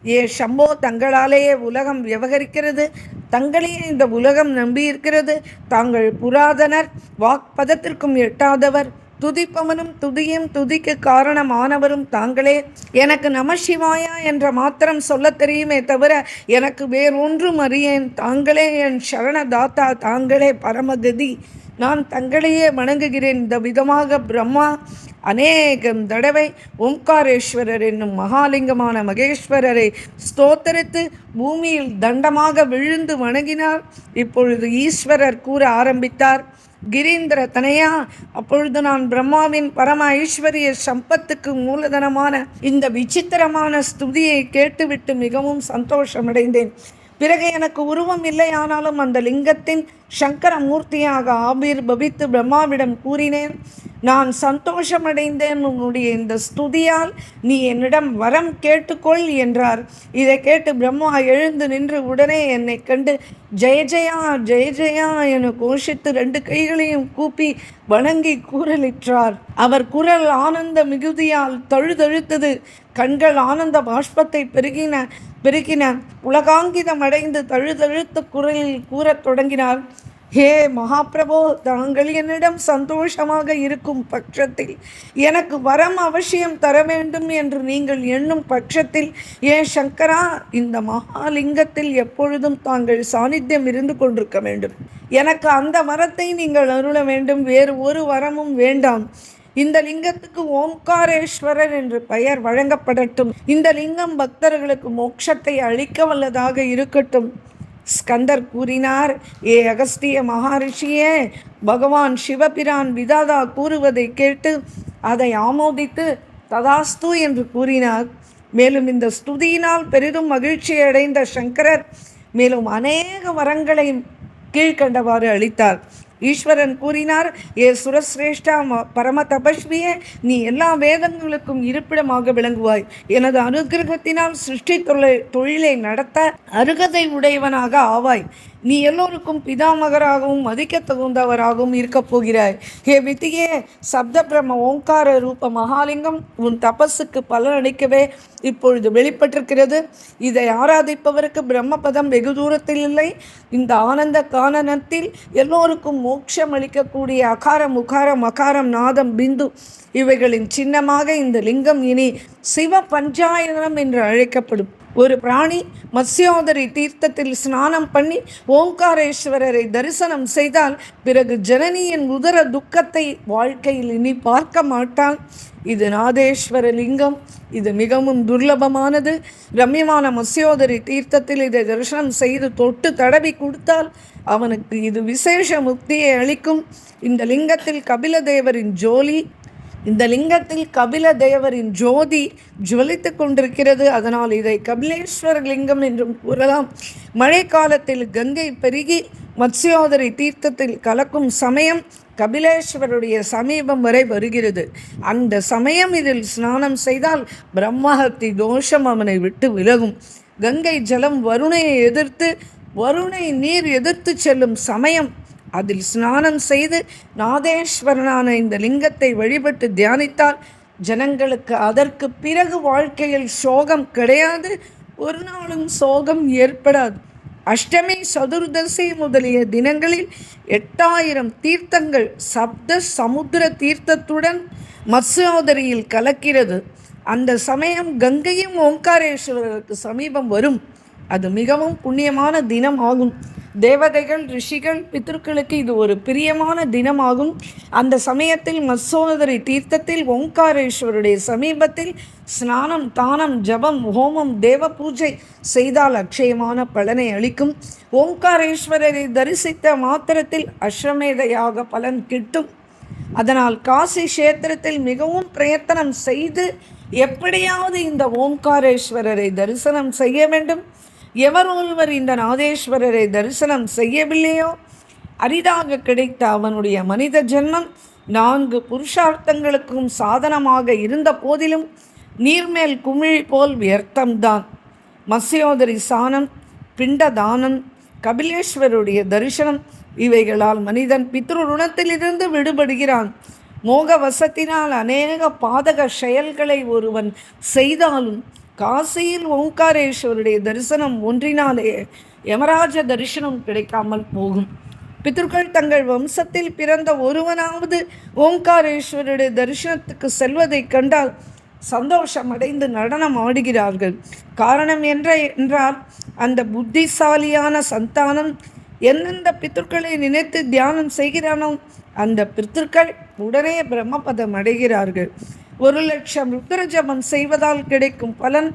S1: ஏ சம்போ, தங்களாலேயே உலகம் விவகரிக்கிறது, தங்களையே இந்த உலகம் நம்பியிருக்கிறது, தாங்கள் புராதனர், வாக்பதத்திற்கும் எட்டாதவர், துதிப்பவனும் துதியும் துதிக்கு காரணமானவரும் தாங்களே. எனக்கு நமசிவாயா என்ற மாத்திரம் சொல்ல தெரியுமே தவிர எனக்கு வேறொன்றும் அறியேன். தாங்களே என் சரணதாத்தா, தாங்களே பரமகதி, நான் தங்களையே வணங்குகிறேன். இந்த விதமாக பிரம்மா அநேகம் தடவை ஓம்காரேஸ்வரர் என்னும் மகாலிங்கமான மகேஸ்வரரை ஸ்தோத்தரித்து பூமியில் தண்டமாக விழுந்து வணங்கினார். இப்பொழுது ஈஸ்வரர் கூற ஆரம்பித்தார், கிரீந்திர தனையா, அப்பொழுது நான் பிரம்மாவின் பரம ஐஸ்வர்ய சம்பத்துக்கு மூலதனமான இந்த விசித்திரமான ஸ்துதியை கேட்டுவிட்டு மிகவும் சந்தோஷமடைந்தேன். பிறகு எனக்கு உருவம் இல்லை, ஆனாலும் அந்த லிங்கத்தின் சங்கர மூர்த்தியாக ஆவிர்பவித்து பிரம்மாவிடம் கூறினேன், நான் சந்தோஷமடைந்தேன், உன்னுடைய இந்த ஸ்துதியால் நீ என்னிடம் வரம் கேட்டுக்கொள் என்றார். இதை கேட்டு பிரம்மா எழுந்து நின்று உடனே என்னை கண்டு ஜெய ஜெயா ஜெய ஜெயா என கோஷித்து 2 கைகளையும் கூப்பி வணங்கி கூறலிற்றார். அவர் குரல் ஆனந்த மிகுதியால் தழுதழுத்தது. கண்கள் ஆனந்த பாஷ்பத்தை பெருகின. உலகாங்கிதம் அடைந்து தழுதழுத்த குரலில் கூறத் தொடங்கினார், ஹே மகாபிரபோ, தாங்கள் என்னிடம் சந்தோஷமாக இருக்கும் பட்சத்தில் எனக்கு வரம் அவசியம் தர வேண்டும் என்று நீங்கள் எண்ணும் பட்சத்தில், ஏ சங்கரா, இந்த மகாலிங்கத்தில் எப்பொழுதும் தாங்கள் சாநித்தியம் இருந்து கொண்டிருக்க வேண்டும். எனக்கு அந்த வரத்தை நீங்கள் அருள வேண்டும். வேறு ஒரு வரமும் வேண்டாம். இந்த லிங்கத்துக்கு ஓம்காரேஸ்வரர் என்று பெயர் வழங்கப்படட்டும். இந்த லிங்கம் பக்தர்களுக்கு மோட்சத்தை அளிக்க வல்லதாக இருக்கட்டும். ஸ்கந்தர் கூறினார், ஏ அகஸ்திய மகாரிஷியே, பகவான் சிவபிரான் விதாதா கூறுவதை கேட்டு அதை ஆமோதித்து ததாஸ்து என்று கூறினார். மேலும் இந்த ஸ்துதியினால் பெரிதும் மகிழ்ச்சி அடைந்த சங்கரர் மேலும் அநேக வரங்களை கீழ்கண்டவாறு அளித்தார். ஈஸ்வரன் கூறினார், ஏ சுரஸ்ரேஷ்டா, பரம தபஸ்வியே, நீ எல்லா வேதங்களுக்கும் இருப்பிடமாக விளங்குவாய். எனது அனுகிரகத்தினால் சிருஷ்டி தொழிலை நடத்த அருகதை உடையவனாக ஆவாய். நீ எல்லோருக்கும் பிதாமகராகவும் மதிக்க தகுந்தவராகவும் இருக்கப் போகிறாய். ஹே வித்தியே, சப்த பிரம்ம ஓங்கார ரூப மகாலிங்கம் உன் தபஸுக்கு பலனளிக்கவே இப்பொழுது வெளிப்பட்டிருக்கிறது. இதை ஆராதிப்பவருக்கு பிரம்மபதம் வெகு தூரத்தில் இல்லை. இந்த ஆனந்த கானனத்தில் எல்லோருக்கும் மோட்சம் அளிக்கக்கூடிய அகாரம், உகாரம், மகாரம், நாதம், பிந்து இவைகளின் சின்னமாக இந்த லிங்கம் இனி சிவ பஞ்சாயனம் என்று அழைக்கப்படும். ஒரு பிராணி மத்ஸ்யோதரி தீர்த்தத்தில் ஸ்நானம் பண்ணி ஓங்காரேஸ்வரரை தரிசனம் செய்தால் பிறகு ஜனனியின் உதர துக்கத்தை வாழ்க்கையில் இனி பார்க்க மாட்டான். இது நாதேஸ்வர லிங்கம். இது மிகவும் துர்லபமானது. ரம்யமான மத்ஸ்யோதரி தீர்த்தத்தில் இதை தரிசனம் செய்து தொட்டு தடவி கொடுத்தால் அவனுக்கு இது விசேஷ முக்தியை அளிக்கும். இந்த லிங்கத்தில் கபில தேவரின் ஜோதி ஜுவலித்து கொண்டிருக்கிறது. அதனால் இதை கபிலேஸ்வர லிங்கம் என்றும் கூறலாம். மழை காலத்தில் கங்கை பெருகி மத்ஸ்யோதரி தீர்த்தத்தில் கலக்கும் சமயம் கபிலேஸ்வருடைய சமீபம் வரை வருகிறது. அந்த சமயம் இதில் ஸ்நானம் செய்தால் பிரம்மஹத்தி தோஷம் அவனை விட்டு விலகும். கங்கை ஜலம் வருணை நீர் எதிர்த்து செல்லும் சமயம் அதில் ஸ்நானம் செய்து நாதேஸ்வரனான இந்த லிங்கத்தை வழிபட்டு தியானித்தால் ஜனங்களுக்கு அதற்கு பிறகு வாழ்க்கையில் சோகம் கிடையாது. ஒரு நாளும் சோகம் ஏற்படாது. அஷ்டமி சதுர்தசி முதலிய தினங்களில் 8000 தீர்த்தங்கள் சப்த சமுத்திர தீர்த்தத்துடன் மத்ஸ்யோதரியில் கலக்கிறது. அந்த சமயம் கங்கையும் ஓங்காரேஸ்வரருக்கு சமீபம் வரும். அது மிகவும் புண்ணியமான தினம் ஆகும். தேவதைகள், ரிஷிகள், பித்ருக்களுக்கு இது ஒரு பிரியமான தினமாகும். அந்த சமயத்தில் மத்ஸ்யோதரி தீர்த்தத்தில் ஓங்காரேஸ்வருடைய சமீபத்தில் ஸ்நானம், தானம், ஜபம், ஹோமம், தேவ பூஜை செய்தால் அக்ஷயமான பலனை அளிக்கும். ஓங்காரேஸ்வரரை தரிசித்த மாத்திரத்தில் அஸ்வமேதையாக பலன் கிட்டும். அதனால் காசி கஷேத்திரத்தில் மிகவும் பிரயத்தனம் செய்து எப்படியாவது இந்த ஓங்காரேஸ்வரரை தரிசனம் செய்ய வேண்டும். எவர் ஒருவர் இந்த நாதேஸ்வரரை தரிசனம் செய்யவில்லையோ அரிதாக கிடைத்த அவனுடைய மனித ஜென்மம் 4 புருஷார்த்தங்களுக்கும் சாதனமாக இருந்த போதிலும் நீர்மேல் குமிழி போல் வியர்த்தம்தான். மத்ஸ்யோதரி சானம், பிண்ட தானம், கபிலேஸ்வருடைய தரிசனம் இவைகளால் மனிதன் பித்ருணத்திலிருந்து விடுபடுகிறான். மோகவசத்தினால் அநேக பாதக செயல்களை ஒருவன் செய்தாலும் காசியில் ஓங்காரேஸ்வருடைய தரிசனம் ஒன்றினாலே யமராஜ தரிசனம் கிடைக்காமல் போகும். பித்ருக்கள் தங்கள் வம்சத்தில் பிறந்த ஒருவனாவது ஓங்காரேஸ்வருடைய தரிசனத்துக்கு செல்வதை கண்டால் சந்தோஷமடைந்து நடனம் ஆடுகிறார்கள். காரணம் என்றால் அந்த புத்திசாலியான சந்தானம் எந்தெந்த பித்ருக்களை நினைத்து தியானம் செய்கிறானோ அந்த பித்ருக்கள் உடனே பிரம்மபதம் அடைகிறார்கள். 1,00,000 ருத்ர ஜபம் செய்வதால் கிடைக்கும் பலன்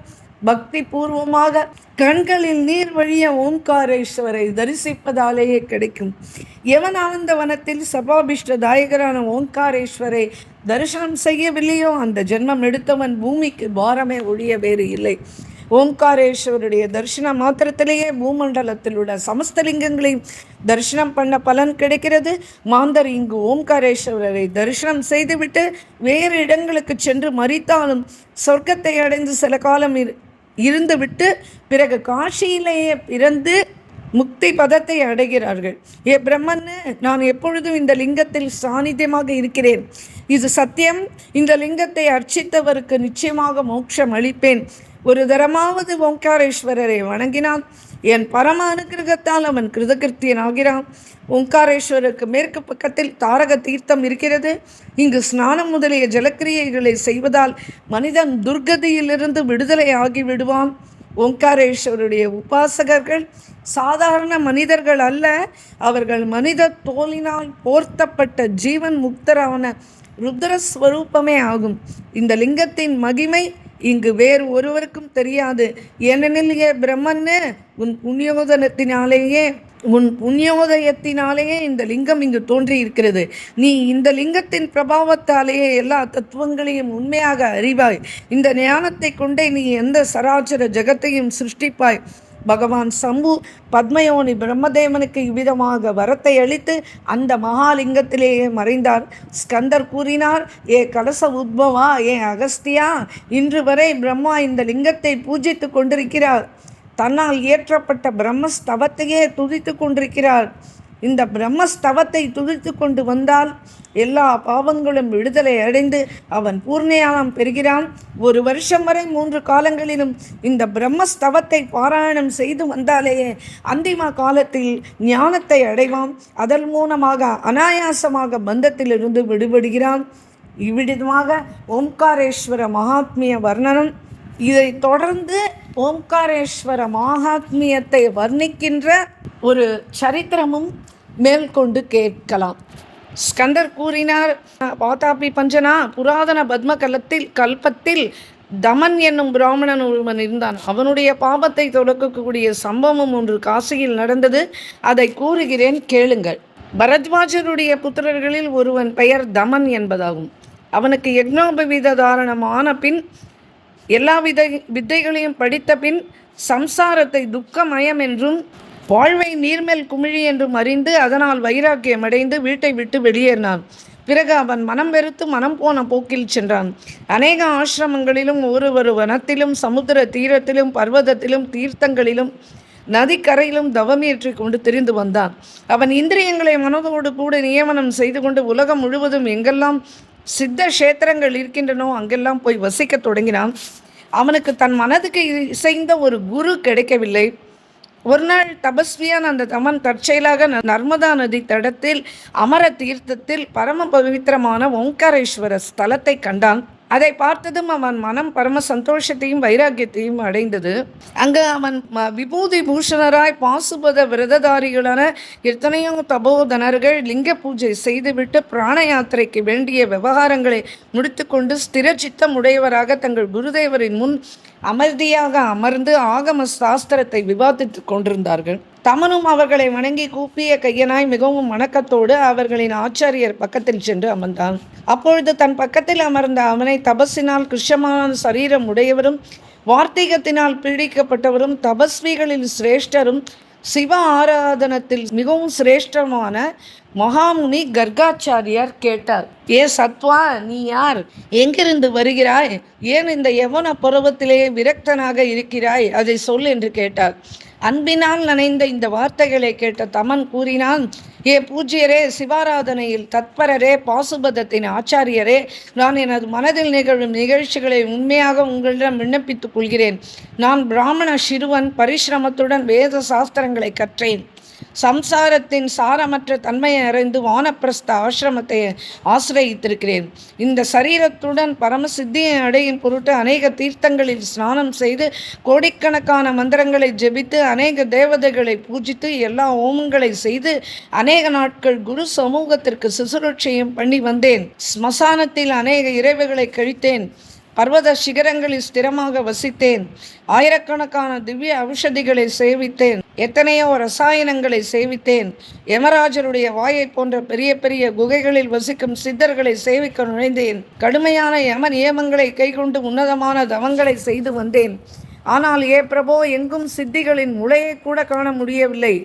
S1: பக்தி பூர்வமாக கண்களில் நீர் வழிய ஓங்காரேஸ்வரை தரிசிப்பதாலேயே கிடைக்கும். எவன் ஆனந்த வனத்தில் சர்வாபிஷ்ட தாயகரான ஓங்காரேஸ்வரை தரிசனம் செய்யவில்லையோ அந்த ஜென்மம் எடுத்தவன் பூமிக்கு பாரமே ஒழிய வேறு இல்லை. ஓங்காரேஸ்வருடைய தரிசனம் மாத்திரத்திலேயே பூமண்டலத்தில் உள்ள சமஸ்தலிங்கங்களையும் தரிசனம் பண்ண பலன் கிடைக்கிறது. மாந்தர் இங்கு ஓங்காரேஸ்வரரை தரிசனம் செய்துவிட்டு வேறு இடங்களுக்கு சென்று மரித்தாலும் சொர்க்கத்தை அடைந்து சில காலம் இருந்துவிட்டு பிறகு காசியிலேயே பிறந்து முக்தி பதத்தை அடைகிறார்கள். பிரம்மன்னு, நான் எப்பொழுதும் இந்த லிங்கத்தில் சாநித்தியமாக இருக்கிறேன். இது சத்தியம். இந்த லிங்கத்தை அர்ச்சித்தவருக்கு நிச்சயமாக மோட்சம் அளிப்பேன். ஒரு தரமாவது ஓங்காரேஸ்வரரை வணங்கினான் என் பரம அனுகிரகத்தால் அவன் கிருதகிருத்தியன் ஆகிறான். ஓங்காரேஸ்வரருக்கு மேற்கு பக்கத்தில் தாரக தீர்த்தம் இருக்கிறது. இங்கு ஸ்நானம் முதலிய ஜலக்கிரியைகளை செய்வதால் மனிதன் துர்கதியிலிருந்து விடுதலை ஆகிவிடுவான். ஓங்காரேஸ்வருடைய உபாசகர்கள் சாதாரண மனிதர்கள் அல்ல. அவர்கள் மனித தோலினால் போர்த்தப்பட்ட ஜீவன் முக்தரான ருத்ரஸ்வரூபமே ஆகும். இந்த லிங்கத்தின் மகிமை இங்கு வேறு ஒருவருக்கும் தெரியாது. ஏனெனில் பிரம்மன்னு உன் புண்ணியோதயத்தினாலேயே இந்த லிங்கம் இங்கு தோன்றி இருக்கிறது. நீ இந்த லிங்கத்தின் பிரபாவத்தாலேயே எல்லா தத்துவங்களையும் உண்மையாக அறிவாய். இந்த ஞானத்தை கொண்டே நீ எந்த சராச்சர ஜகத்தையும் சிருஷ்டிப்பாய். பகவான் சம்பு பத்மயோனி பிரம்மதேவனுக்கு இவ்விதமாக வரத்தை அளித்து அந்த மகாலிங்கத்திலேயே மறைந்தார். ஸ்கந்தர் கூறினார், ஏ கலச உத்பவா, ஏ அகஸ்தியா, இன்று வரை பிரம்மா இந்த லிங்கத்தை பூஜித்து கொண்டிருக்கிறார். தன்னால் இயற்றப்பட்ட பிரம்மஸ்தவத்தையே துதித்து கொண்டிருக்கிறார். இந்த பிரம்மஸ்தவத்தை துதித்து கொண்டு வந்தால் எல்லா பாவங்களும் விடுதலை அடைந்து அவன் பூர்ணயானம் பெறுகிறான். 1 வருஷம் வரை 3 காலங்களிலும் இந்த பிரம்மஸ்தவத்தை பாராயணம் செய்து வந்தாலேயே அந்திம காலத்தில் ஞானத்தை அடைவான். அதன் மூலமாக அனாயாசமாக பந்தத்திலிருந்து விடுபடுகிறான். இவ்விதமாக ஓம்காரேஸ்வர மகாத்மிய வர்ணனம் இதை தொடர்ந்து ஓம்காரேஸ்வர மகாத்மியத்தை வர்ணிக்கின்ற ஒரு சரித்திரமும் மேற்கொண்டு கேட்கலாம். ஸ்கந்தர் கூறினார், வாதாபி பஞ்சனா புராதன பத்ம கல்பத்தில் தமன் என்னும் பிராமணன் ஒருவன் இருந்தான். அவனுடைய பாபத்தை தொடக்கக்கூடிய சம்பவம் ஒன்று காசியில் நடந்தது. அதை கூறுகிறேன், கேளுங்கள். பரத்வாஜருடைய புத்திரர்களில் ஒருவன் பெயர் தமன் என்பதாகும். அவனுக்கு யக்னோபவீத தாரணமான பின் எல்லா வித்தைகளையும் படித்த பின் சம்சாரத்தை துக்கமயம் என்றும் வாழ்வை நீர்மேல் குமிழி என்றும் அறிந்து அதனால் வைராக்கியம் அடைந்து வீட்டை விட்டு வெளியேறினான். பிறகு அவன் மனம் வெறுத்து மனம் போன போக்கில் சென்றான். அநேக ஆசிரமங்களிலும் ஒரு வனத்திலும் சமுத்திர தீரத்திலும் பர்வதத்திலும் தீர்த்தங்களிலும் நதிக்கரையிலும் தவமியற்றி கொண்டு திரிந்து வந்தான். அவன் இந்திரியங்களை மனதோடு கூட நியமனம் செய்து கொண்டு உலகம் முழுவதும் எங்கெல்லாம் சித்த கஷேத்திரங்கள் இருக்கின்றனோ அங்கெல்லாம் போய் வசிக்க தொடங்கினான். அவனுக்கு தன் மனதுக்கு இசைந்த ஒரு குரு கிடைக்கவில்லை. ஒரு நாள் தபஸ்வியான் அந்த தமன் தற்செயலாக நர்மதா நதி தடத்தில் அமர தீர்த்தத்தில் பரம பவித்திரமான ஓங்காரேஸ்வர ஸ்தலத்தை கண்டான். அதை பார்த்ததும் அவன் மனம் பரம சந்தோஷத்தையும் வைராக்கியத்தையும் அடைந்தது. அங்கு அவன் விபூதி பூஷணராய் பாசுபத விரததாரிகளான எத்தனையோ தபோதனர்கள் லிங்க பூஜை செய்துவிட்டு பிராண யாத்திரைக்கு வேண்டிய விவகாரங்களை முடித்து கொண்டு ஸ்திர சித்தம் உடையவராக தங்கள் குருதேவரின் முன் அமைதியாக அமர்ந்து ஆகம சாஸ்திரத்தை விவாதித்து கொண்டிருந்தார்கள். தமனும் அவர்களை வணங்கி கூப்பிய கையனாய் மிகவும் வணக்கத்தோடு அவர்களின் ஆச்சாரியர் பக்கத்தில் சென்று அமர்ந்தான். அப்பொழுது தன் பக்கத்தில் அமர்ந்த அவனை தபஸினால் கிருஷ்ணமான சரீரம் உடையவரும் வார்த்தீகத்தினால் பீடிக்கப்பட்டவரும் தபஸ்விகளில் சிரேஷ்டரும் சிவ ஆராதனத்தில் மிகவும் சிரேஷ்டமான மகாமுனி கர்காச்சாரியார் கேட்டார். ஏ சத்வா, நீ யார்? எங்கிருந்து வருகிறாய்? ஏன் இந்த யவன பருவத்திலேயே விரக்தனாக இருக்கிறாய்? அதை சொல் என்று கேட்டார். அன்பினால் நனைந்த இந்த வார்த்தைகளை கேட்ட தமன் கூறினான், ஏ பூஜ்யரே, சிவாராதனையில் தத்பரரே, பாசுபதத்தின் ஆச்சாரியரே, நான் எனது மனதில் நிகழும் நிகழ்ச்சிகளை உண்மையாக உங்களிடம் விண்ணப்பித்துக் கொள்கிறேன். நான் பிராமண சிறுவன், பரிசிரமத்துடன் வேத சாஸ்திரங்களை கற்றேன். சம்சாரத்தின் சாரமற்ற தன்மையை அறிந்து வானப்பிரஸ்த ஆசிரமத்தை ஆசிரயித்திருக்கிறேன். இந்த சரீரத்துடன் பரமசித்தியை அடையும் பொருட்டு அநேக தீர்த்தங்களில் ஸ்நானம் செய்து கோடிக்கணக்கான மந்திரங்களை ஜெபித்து அநேக தேவதைகளை பூஜித்து எல்லா ஓமங்களை செய்து அநேக நாட்கள் குரு சமூகத்திற்கு சுசுரட்சையும் பண்ணி வந்தேன். ஸ்மசானத்தில் அநேக இறைவுகளை கழித்தேன். பர்வத சிகரங்களில் ஸ்திரமாக வசித்தேன். ஆயிரக்கணக்கான திவ்ய ஔஷதிகளை சேவித்தேன். எத்தனையோ ரசாயனங்களை சேவித்தேன். யமராஜருடைய வாயை போன்ற பெரிய பெரிய குகைகளில் வசிக்கும் சித்தர்களை சேவிக்க நுழைந்தேன். கடுமையான யம நியமங்களை கைகொண்டு உன்னதமான தவங்களை செய்து வந்தேன். ஆனால் ஏ பிரபோ, எங்கும் சித்திகளின் முளையை கூட காண முடியவில்லை.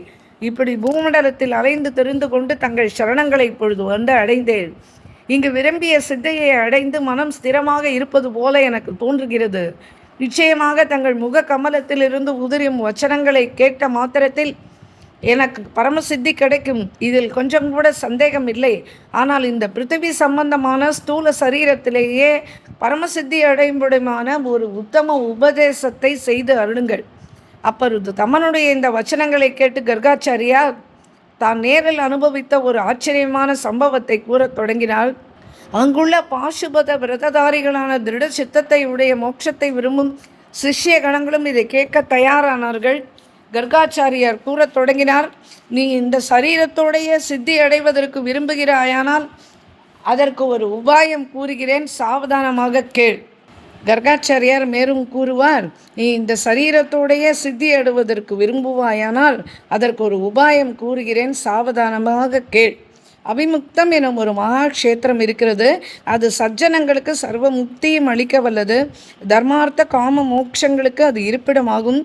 S1: இப்படி பூமண்டலத்தில் அலைந்து தெரிந்து கொண்டு தங்கள் சரணங்களை இப்பொழுது வந்து அடைந்தேன். இங்கு விரும்பிய சித்தையை அடைந்து மனம் ஸ்திரமாக இருப்பது போல எனக்கு தோன்றுகிறது. நிச்சயமாக தங்கள் முக கமலத்திலிருந்து உதிரும் வச்சனங்களை கேட்ட மாத்திரத்தில் எனக்கு பரமசித்தி கிடைக்கும். இதில் கொஞ்சம் கூட சந்தேகம் இல்லை. ஆனால் இந்த பிருத்திவி சம்பந்தமான ஸ்தூல சரீரத்திலேயே பரமசித்தி அடையும்படியான ஒரு உத்தம உபதேசத்தை செய்து அருளுங்கள். அப்பொழுது தமனுடைய இந்த வச்சனங்களை கேட்டு கர்காச்சாரியா தான் நேரில் அனுபவித்த ஒரு ஆச்சரியமான சம்பவத்தை கூறத் தொடங்கினாள். அங்குள்ள பாசுபத விரததாரிகளான திருட சித்தத்தை உடைய மோட்சத்தை விரும்பும் சிஷ்ய கணங்களும் இதை கேட்க தயாரானார்கள். கர்காச்சாரியார் கூறத் தொடங்கினார், நீ இந்த சரீரத்தோடைய சித்தி அடைவதற்கு விரும்புகிறாயானால் அதற்கு ஒரு உபாயம் கூறுகிறேன், சாவதானமாக கேள். கர்காச்சாரியார் மேலும் கூறுவார், நீ இந்த சரீரத்தோடைய சித்தி அடைவதற்கு விரும்புவாயானால் அதற்கு ஒரு உபாயம் கூறுகிறேன், சாவதானமாக கேள். அபிமுக்தம் எனும் ஒரு மகாக்ஷேத்திரம் இருக்கிறது. அது சஜ்ஜனங்களுக்கு சர்வ முக்தியும் அளிக்க வல்லது. தர்மார்த்த காம மோட்சங்களுக்கு அது இருப்பிடமாகும்.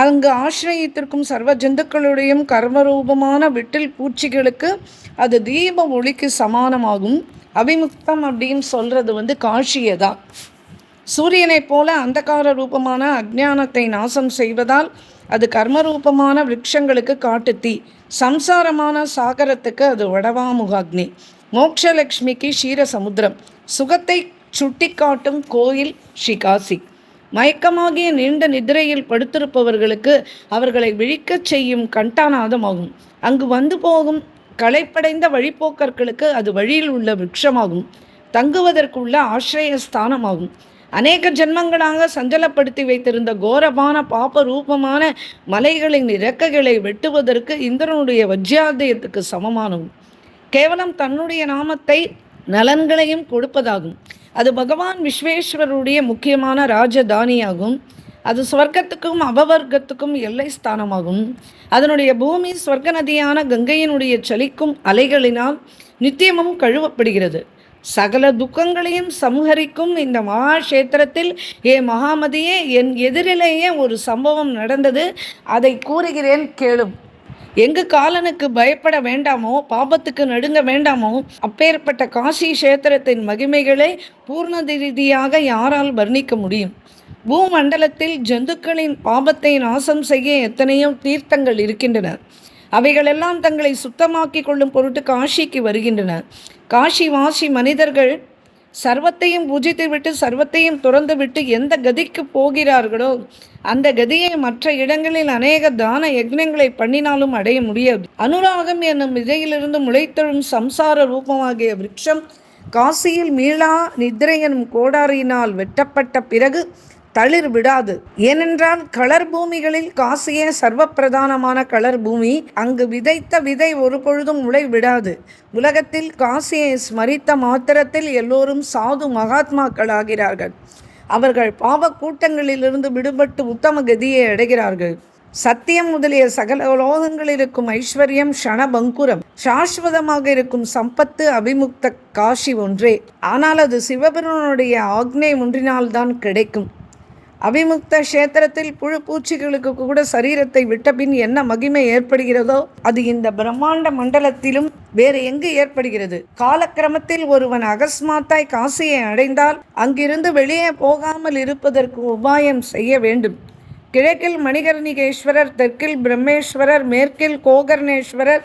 S1: அங்கு ஆசிரியத்திற்கும் சர்வ ஜந்துக்களுடையும் கர்மரூபமான விட்டில் பூச்சிகளுக்கு அது தீப ஒளிக்கு சமானமாகும். அபிமுக்தம் அப்படின்னு சொல்கிறது காஷியை தான். சூரியனைப் போல அந்தகார ரூபமான அஜ்ஞானத்தை நாசம் செய்வதால் அது கர்மரூபமான விருட்சங்களுக்கு காட்டுத்தீ, சம்சாரமான சாகரத்துக்கு அது வடவாமுகாக்னி, மோட்சலக்ஷ்மிக்கு க்ஷீரசமுத்திரம், சுகத்தை சுட்டி காட்டும் கோயில் ஸ்ரீகாசி, மயக்கமாகிய நீண்ட நிதிரையில் படுத்திருப்பவர்களுக்கு அவர்களை விழிக்கச் செய்யும் கண்டாநாதமாகும். அங்கு வந்து போகும் களைப்படைந்த வழிப்போக்கர்களுக்கு அது வழியில் உள்ள விருட்சமாகும். தங்குவதற்குள்ள ஆசிரயஸ்தானமாகும். அநேக ஜென்மங்களாக சஞ்சலப்படுத்தி வைத்திருந்த கோரமான பாப ரூபமான மலைகளின் இறக்கைகளை வெட்டுவதற்கு இந்திரனுடைய வஜ்ராதயத்துக்கு சமமானது. கேவலம் தன்னுடைய நாமத்தை நலன்களையும் கொடுப்பதாகும். அது பகவான் விஸ்வேஸ்வருடைய முக்கியமான ராஜதானியாகும். அது ஸ்வர்க்கத்துக்கும் அபவர்க்கத்துக்கும் எல்லை ஸ்தானமாகும். அதனுடைய பூமி ஸ்வர்க்க நதியான கங்கையினுடைய சலிக்கும் அலைகளினால் நித்தியமும் கழுவப்படுகிறது. சகல துக்கங்களையும் சம்ஹரிக்கும் இந்த மகாக்ஷேத்திரத்தில் மகாமதியே, என் எதிரிலேயே ஒரு சம்பவம் நடந்தது, அதை கூறுகிறேன் கேளும். எங்கு காலனுக்கு பயப்பட வேண்டாமோ, பாபத்துக்கு நடுங்க வேண்டாமோ, அப்பேற்பட்ட காசி கஷேத்திரத்தின் மகிமைகளை பூர்ண ரீதியாக யாரால் வர்ணிக்க முடியும்? பூமண்டலத்தில் ஜந்துக்களின் பாபத்தை நாசம் செய்ய எத்தனையோ தீர்த்தங்கள் இருக்கின்றன. அவைகளெல்லாம் தங்களை சுத்தமாக்கி கொள்ளும் பொருட்டு காஷிக்கு வருகின்றன. காஷி வாசி மனிதர்கள் சர்வத்தையும் பூஜித்துவிட்டு சர்வத்தையும் துறந்துவிட்டு எந்த கதிக்கு போகிறார்களோ அந்த கதியை மற்ற இடங்களில் அநேக தான யக்னங்களை பண்ணினாலும் அடைய முடியாது. அனுராகம் என்னும் விதையிலிருந்து முளைத்தெழும் சம்சார ரூபமாகிய விருட்சம் காசியில் மீளா நித்ரை எனும் கோடாரியினால் வெட்டப்பட்ட பிறகு தளிர் விடாது. ஏனென்றால் களர் பூமிகளில் காசியே சர்வ பிரதானமான களர் பூமி. அங்கு விதைத்த விதை ஒரு பொழுதும் முளை விடாது. உலகத்தில் காசியை ஸ்மரித்த மாத்திரத்தில் எல்லோரும் சாது மகாத்மாக்கள் ஆகிறார்கள். அவர்கள் பாவ கூட்டங்களிலிருந்து விடுபட்டு உத்தம கதியை அடைகிறார்கள். சத்தியம் முதலிய சகல லோகங்களில் இருக்கும் ஐஸ்வர்யம் க்ஷணபங்குரம், சாஸ்வதமாக இருக்கும் சம்பத்து அபிமுக்த காஷி ஒன்றே. ஆனால் அது சிவபெருமனுடைய ஆக்ஞை ஒன்றினால்தான் கிடைக்கும். அபிமுக்த கஷேத்திரத்தில் புழு பூச்சிகளுக்கு கூட சரீரத்தை விட்டபின் என்ன மகிமை ஏற்படுகிறதோ அது இந்த பிரம்மாண்ட மண்டலத்திலும் வேறு எங்கு ஏற்படுகிறது? காலக்கிரமத்தில் ஒருவன் அகஸ்மாத்தாய் காசியை அடைந்தால் அங்கிருந்து வெளியே போகாமல் இருப்பதற்கு உபாயம் செய்ய வேண்டும். கிழக்கில் மணிகர்ணிகேஸ்வரர், தெற்கில் பிரம்மேஸ்வரர், மேற்கில் கோகர்ணேஸ்வரர்,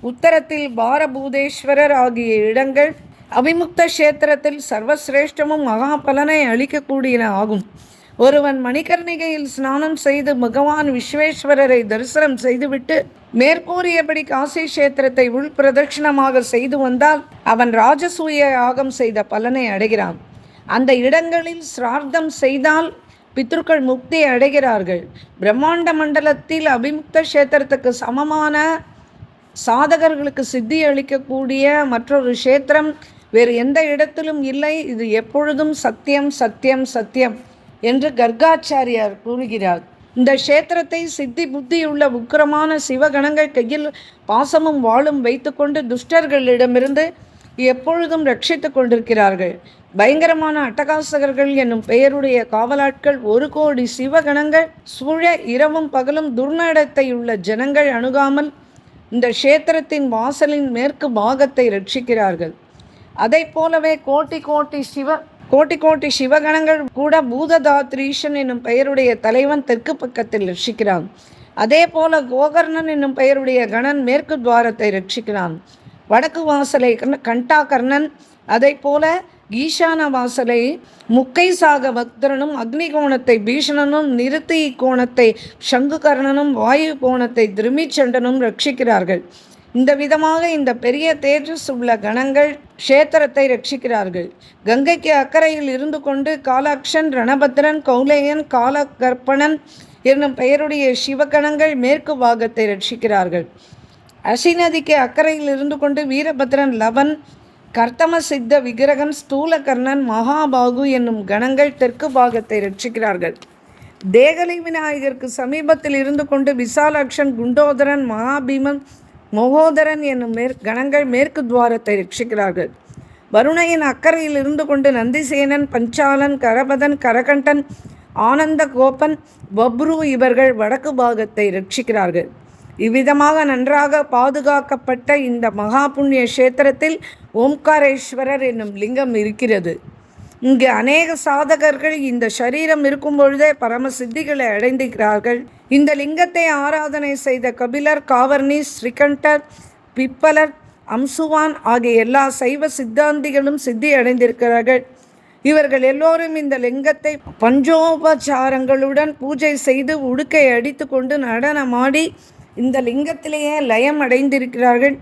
S1: உத்தரத்தில் பாரபூதேஸ்வரர் ஆகிய இடங்கள் அபிமுக்த கஷேத்திரத்தில் சர்வசிரேஷ்டமும் மகா பலனை அளிக்கக்கூடியன ஆகும். ஒருவன் மணிகர்ணிகையில் ஸ்நானம் செய்து பகவான் விஸ்வேஸ்வரரை தரிசனம் செய்துவிட்டு மேற்கூறியபடி காசி கஷேத்திரத்தை உள் பிரதட்சிணமாக செய்து வந்தால் அவன் ராஜசூய யாகம் செய்த பலனை அடைகிறான். அந்த இடங்களில் சிரார்த்தம் செய்தால் பித்ருக்கள் முக்தி அடைகிறார்கள். பிரம்மாண்ட மண்டலத்தில் அபிமுக்த கஷேத்திரத்துக்கு சமமான சாதகர்களுக்கு சித்தி அளிக்கக்கூடிய மற்றொரு கஷேத்திரம் வேறு எந்த இடத்திலும் இல்லை. இது எப்பொழுதும் சத்தியம் சத்தியம் சத்தியம் என்று கர்காச்சாரியார் கூறுகிறார். இந்த கஷேத்திரத்தை சித்தி புத்தியுள்ள உக்கிரமான சிவகணங்கள் கையில் பாசமும் வாளும் வைத்துக்கொண்டு துஷ்டர்களிடமிருந்து எப்பொழுதும் ரட்சித்து கொண்டிருக்கிறார்கள். பயங்கரமான அட்டகாசகர்கள் என்னும் பெயருடைய காவலாட்கள் 1 கோடி சிவகணங்கள் சூழ இரவும் பகலும் துர்நடத்தையுள்ள ஜனங்கள் அணுகாமல் இந்த கஷேத்திரத்தின் வாசலின் மேற்கு பாகத்தை ரட்சிக்கிறார்கள். அதை போலவே கோட்டி கோட்டி சிவகணங்கள் கூட பூததாத்ரீஷன் என்னும் பெயருடைய தலைவன் தெற்கு பக்கத்தில் ரட்சிக்கிறான். அதே போல கோகர்ணன் என்னும் பெயருடைய கணன் மேற்கு துவாரத்தை ரட்சிக்கிறான். வடக்கு வாசலை கண்டாகர்ணன், அதை போல ஈசான வாசலை முக்கை சாக பக்தரனும், அக்னி கோணத்தை பீஷணனும், நிறுத்தி கோணத்தை சங்குகர்ணனும், வாயு கோணத்தை திருமிச்சண்டனும் ரட்சிக்கிறார்கள். இந்த விதமாக இந்த பெரிய தேஜஸ் உள்ள கணங்கள் க்ஷேத்திரத்தை ரட்சிக்கிறார்கள். கங்கைக்கு அக்கறையில் இருந்து கொண்டு காலாக்ஷன், ரணபத்ரன், கௌலேயன், காலகற்பணன் என்னும் பெயருடைய சிவகணங்கள் மேற்கு பாகத்தை ரட்சிக்கிறார்கள். அசிநதிக்கு அக்கறையில் இருந்து கொண்டு வீரபத்ரன், லவன், கர்த்தம சித்த விக்கிரகன், ஸ்தூலகர்ணன், மகாபாகு என்னும் கணங்கள் தெற்கு பாகத்தை ரட்சிக்கிறார்கள். தேகலை விநாயகருக்கு சமீபத்தில் இருந்து கொண்டு விசாலாக்ஷன், குண்டோதரன், மகாபீமன், மகோதரன் என்னும் கணங்கள் மேற்கு துவாரத்தை ரட்சிக்கிறார்கள். வருணையின் அக்கறையில் இருந்து கொண்டு நந்திசேனன், பஞ்சாலன், கரபதன், கரகண்டன், ஆனந்த கோபன், பப்ரு இவர்கள் வடக்கு பாகத்தை ரட்சிக்கிறார்கள். இவ்விதமாக நன்றாக பாதுகாக்கப்பட்ட இந்த மகா புண்ணிய கஷேத்திரத்தில் ஓம்காரேஸ்வரர் என்னும் லிங்கம் இருக்கிறது. இங்கு அநேக சாதகர்கள் இந்த சரீரம் இருக்கும் பொழுதே பரம சித்திகளை அடைந்திருக்கிறார்கள். இந்த லிங்கத்தை ஆராதனை செய்த கபிலர், காவர்ணி, ஸ்ரீகண்டர், பிப்பலர், அம்சுவான் ஆகிய எல்லா சைவ சித்தாந்திகளும் சித்தி அடைந்திருக்கிறார்கள். இவர்கள் எல்லோரும் இந்த லிங்கத்தை பஞ்சோபச்சாரங்களுடன் பூஜை செய்து உடுக்கை அடித்து கொண்டு நடனமாடி இந்த லிங்கத்திலேயே லயம் அடைந்திருக்கிறார்கள்.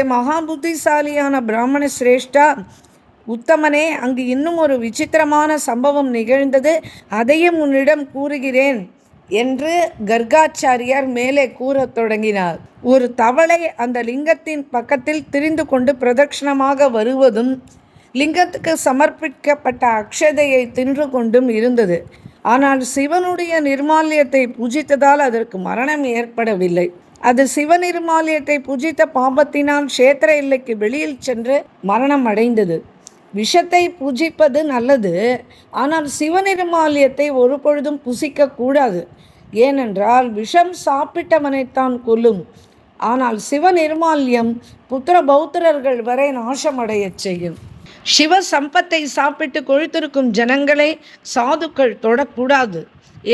S1: மகா புத்திசாலியான பிராமண சிரேஷ்டா, உத்தமனே, அங்கு இன்னும் ஒரு விசித்திரமான சம்பவம் நிகழ்ந்தது, அதையும் உன்னிடம் கூறுகிறேன் என்று கர்காச்சாரியார் மேலே கூறத் தொடங்கினார். ஒரு தவளை அந்த லிங்கத்தின் பக்கத்தில் திரிந்து கொண்டு பிரதட்சணமாக வருவதும் லிங்கத்துக்கு சமர்ப்பிக்கப்பட்ட அக்ஷதையை தின்று கொண்டும் இருந்தது. ஆனால் சிவனுடைய நிர்மால்யத்தை பூஜித்ததால் அதற்கு மரணம் ஏற்படவில்லை. அது சிவநிர்மால்யத்தை பூஜித்த பாபத்தினால் க்ஷேத்திர எல்லைக்கு வெளியில் சென்று மரணம் அடைந்தது. விஷத்தை பூஜிப்பது நல்லது, ஆனால் சிவநிர்மால்யத்தை ஒரு பொழுதும் புசிக்க கூடாது. ஏனென்றால் விஷம் சாப்பிட்டவனைத்தான் கொல்லும். ஆனால் சிவநிர்மால்யம் புத்திர பௌத்திரர்கள் வரை நாசமடையச் செய்யும். சிவ சம்பத்தை சாப்பிட்டு கொழுத்திருக்கும் ஜனங்களை சாதுக்கள் தொடக்கூடாது.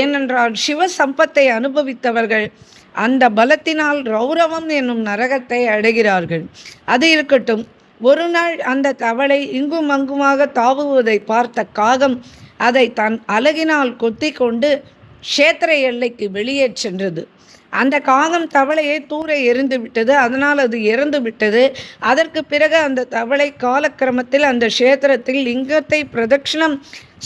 S1: ஏனென்றால் சிவ சம்பத்தை அனுபவித்தவர்கள் அந்த பலத்தினால் ரௌரவம் என்னும் நரகத்தை அடைகிறார்கள். அது இருக்கட்டும். ஒரு நாள் அந்த தவளை இங்கும் அங்குமாக தாவுவதை பார்த்த காகம் அதை தன் அலகினால் கொத்தி கொண்டு க்ஷேத்திர எல்லைக்கு வெளியே சென்றது. அந்த காகம் தவளையை தூர எரிந்து விட்டது. அதனால் அது இறந்து விட்டது. அதற்கு பிறகு அந்த தவளை காலக்கிரமத்தில் அந்த க்ஷேத்திரத்தில் லிங்கத்தை பிரதட்சணம்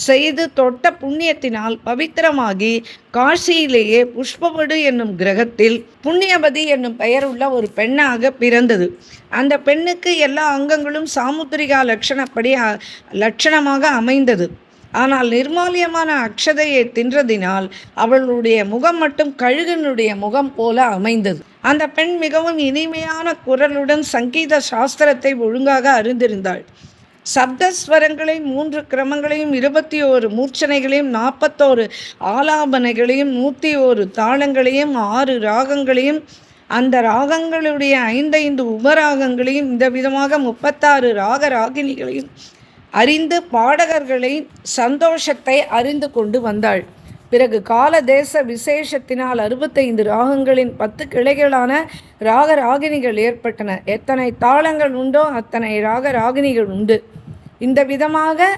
S1: செய்து தொட்ட புண்ணியத்தினால் பவித்திரமாகி காசியிலேயே புஷ்பவடு என்னும் கிரகத்தில் புண்ணியவதி என்னும் பெயருள்ள ஒரு பெண்ணாக பிறந்தது. அந்த பெண்ணுக்கு எல்லா அங்கங்களும் சாமுத்திரிகா லட்சணமாக அமைந்தது. ஆனால் நிர்மால்யமான அக்ஷதையை தின்றதினால் அவளுடைய முகம் மட்டும் கழுகனுடைய முகம் போல அமைந்தது. அந்த பெண் மிகவும் இனிமையான குரலுடன் சங்கீத சாஸ்திரத்தை ஒழுங்காக அறிந்திருந்தாள். சப்தஸ்வரங்களையும் 3 கிரமங்களையும் 21 மூர்ச்சனைகளையும் 41 ஆலாபனைகளையும் 101 தாளங்களையும் 6 ராகங்களையும் அந்த ராகங்களுடைய 5 உபராகங்களையும் இந்த விதமாக 36 ராக ராகினிகளையும் அறிந்து பாடகர்களை சந்தோஷத்தை அறிந்து கொண்டு வந்தாள். பிறகு கால தேச விசேஷத்தினால் 65 ராகங்களின் 10 கிளைகளான ராக ராகினிகள் ஏற்பட்டன. எத்தனை தாளங்கள் உண்டோ அத்தனை ராக ராகினிகள் உண்டு. இந்த விதமாக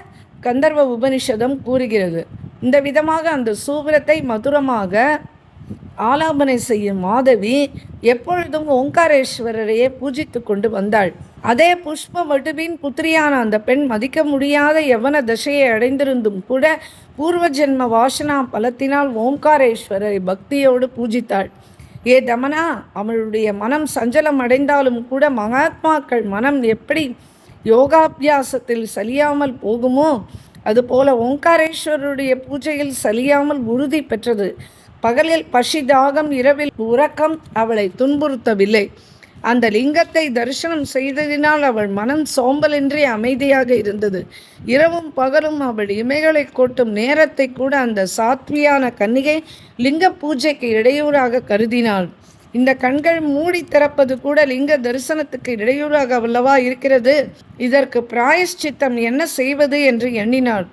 S1: கந்தர்வ உபனிஷதம் கூறுகிறது. இந்த விதமாக அந்த சூபரத்தை மதுரமாக ஆலாபனை செய்யும் மாதவி எப்பொழுதும் ஓங்காரேஸ்வரரையே பூஜித்து கொண்டு வந்தாள். அதே புஷ்ப வடுவின் புத்திரியான அந்த பெண் மதிக்க முடியாத யவன தசையை அடைந்திருந்தும் கூட பூர்வ ஜென்ம வாசனா பலத்தினால் ஓங்காரேஸ்வரரை பக்தியோடு பூஜித்தாள். ஏ தமனா, அவளுடைய மனம் சஞ்சலம் அடைந்தாலும் கூட மகாத்மாக்கள் மனம் எப்படி யோகாபியாசத்தில் சலியாமல் போகுமோ அதுபோல ஓங்காரேஸ்வரருடைய பூஜையில் சலியாமல் உறுதி பெற்றது. பகலில் பசி தாகம், இரவில் உறக்கம் அவளை துன்புறுத்தவில்லை. அந்த லிங்கத்தை தரிசனம் செய்ததினால் அவள் மனம் சோம்பலின்றி அமைதியாக இருந்தது. இரவும் பகலும் அவள் இமைகளை கொட்டும் நேரத்தை கூட அந்த சாத்வியான கன்னிகை லிங்க பூஜைக்கு இடையூறாக கருதினாள். இந்த கண்கள் மூடி திறப்பது கூட லிங்க தரிசனத்துக்கு இடையூறாக அல்லவா இருக்கிறது. இதற்கு பிராயஷ்சித்தம் என்ன செய்வது என்று எண்ணினாள்.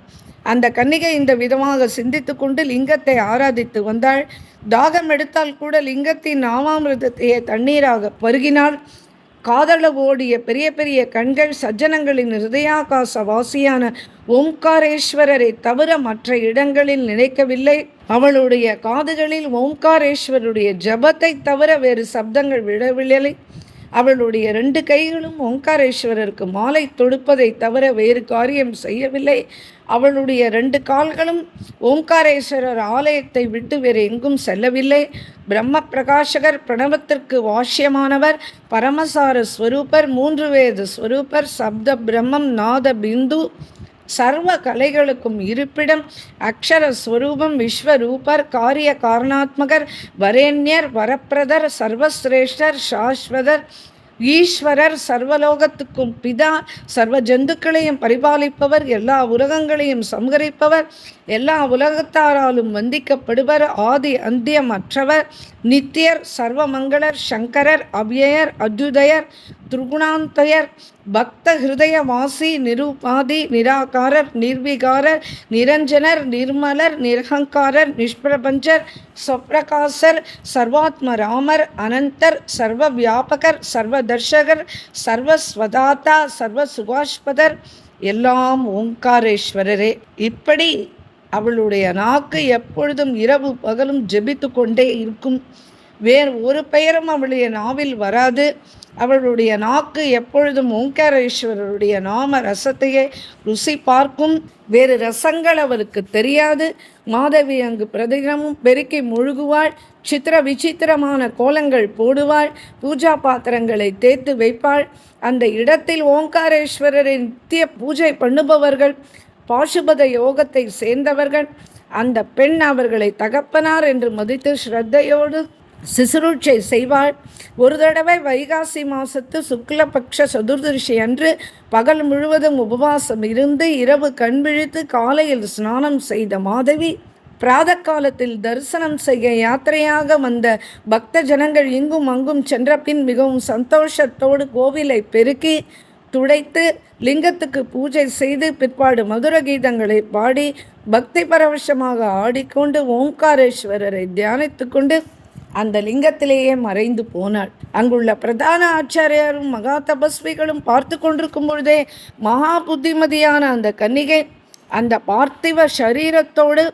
S1: அந்த கன்னிகை இந்த விதமாக சிந்தித்து கொண்டு லிங்கத்தை ஆராதித்து வந்தாள். தாகம் எடுத்தால் கூட லிங்கத்தின் நாமாமிர்தத்தையே தண்ணீராக பருகினாள். காதல ஓடிய பெரிய பெரிய கண்கள் சஜ்ஜனங்களின் ஹிருதயாகாச வாசியான ஓம்காரேஸ்வரரை தவிர மற்ற இடங்களில் நினைக்கவில்லை. அவளுடைய காதுகளில் ஓம்காரேஸ்வருடைய ஜபத்தை தவிர வேறு சப்தங்கள் விழவில்லை. அவளுடைய 2 கைகளும் ஓங்காரேஸ்வரருக்கு மாலை தொடுப்பதை தவிர வேறு காரியம் செய்யவில்லை. அவளுடைய 2 கால்களும் ஓங்காரேஸ்வரர் ஆலயத்தை விட்டு வேறு எங்கும் செல்லவில்லை. பிரம்ம பிரகாஷகர், பிரணவத்திற்கு வாஷ்யமானவர், பரமசார ஸ்வரூபர், 3 வேத ஸ்வரூபர், சப்த பிரம்மம், நாத பிந்து, சர்வ கலைகளுக்கும் இருப்பிடம், அக்ஷர ஸ்வரூபம், விஸ்வரூபர், காரிய காரணாத்மகர், வரேண்யர், வரப்பிரதர், சர்வசிரேஷ்டர், சாஸ்வதர், ஈஸ்வரர், சர்வலோகத்துக்கும் பிதா, சர்வ ஜந்துக்களையும் பரிபாலிப்பவர், எல்லா உலகங்களையும் சம்ஹரிப்பவர், எல்லா உலகத்தாராலும் வந்திக்கப்படுவர், ஆதி அந்தியமற்றவர், நித்தியர், சர்வமங்களர், சங்கரர், அவ்யயர், அத்யுதயர், துருகுணாந்தயர், பக்த ஹிருதய வாசி, நிருபாதி, நிராகாரர், நிர்விகாரர், நிரஞ்சனர், நிர்மலர், நிரகங்காரர், நிஷ்பிரபஞ்சர், சொப்ரகாசர், சர்வாத்ம ராமர், அனந்தர், சர்வ வியாபகர், சர்வதர்ஷகர், சர்வஸ்வதாத்தா, சர்வ சுகாஷ்பதர், எல்லாம் ஓங்காரேஸ்வரரே. இப்படி அவளுடைய நாக்கு எப்பொழுதும் இரவு பகலும் ஜெபித்து கொண்டே இருக்கும். வேறு ஒரு பெயரும் அவளுடைய நாவில் வராது. அவளுடைய நாக்கு எப்பொழுதும் ஓங்காரேஸ்வரருடைய நாம ரசத்தையே ருசி பார்க்கும். வேறு ரசங்கள் அவளுக்கு தெரியாது. மாதவி அங்கு பிரதிகமும் பெருக்கி முழுகுவாள். சித்திர விசித்திரமான கோலங்கள் போடுவாள். பூஜா பாத்திரங்களை தேய்த்து வைப்பாள். அந்த இடத்தில் ஓங்காரேஸ்வரரின் நித்திய பூஜை பண்ணுபவர்கள் பாசுபத யோகத்தை சேர்ந்தவர்கள். அந்த பெண் அவர்களை தகப்பனார் என்று மதித்து ஸ்ரத்தையோடு சிசுரூட்சை செய்வாள். ஒரு தடவை வைகாசி மாசத்து சுக்லபக்ஷ சதுர்தசி அன்று பகல் முழுவதும் உபவாசம் இருந்து இரவு கண் விழித்து காலையில் ஸ்நானம் செய்த மாதவி பிராத காலத்தில் தரிசனம் செய்ய யாத்திரையாக வந்த பக்த ஜனங்கள் இங்கும் அங்கும் சென்ற பின் மிகவும் சந்தோஷத்தோடு கோவிலை பெருக்கி துடைத்து லிங்கத்துக்கு பூஜை செய்து பிற்பாடு மதுர கீதங்களை பாடி பக்தி பரவசமாக ஆடிக்கொண்டு ஓங்காரேஸ்வரரை தியானித்து கொண்டு அந்த லிங்கத்திலேயே மறைந்து போனாள். அங்குள்ள பிரதான ஆச்சாரியரும் மகா தபஸ்விகளும் பார்த்து கொண்டிருக்கும் பொழுதே மகா புத்திமதியான அந்த கன்னிகை அந்த பார்த்திவ சரீரத்தோடு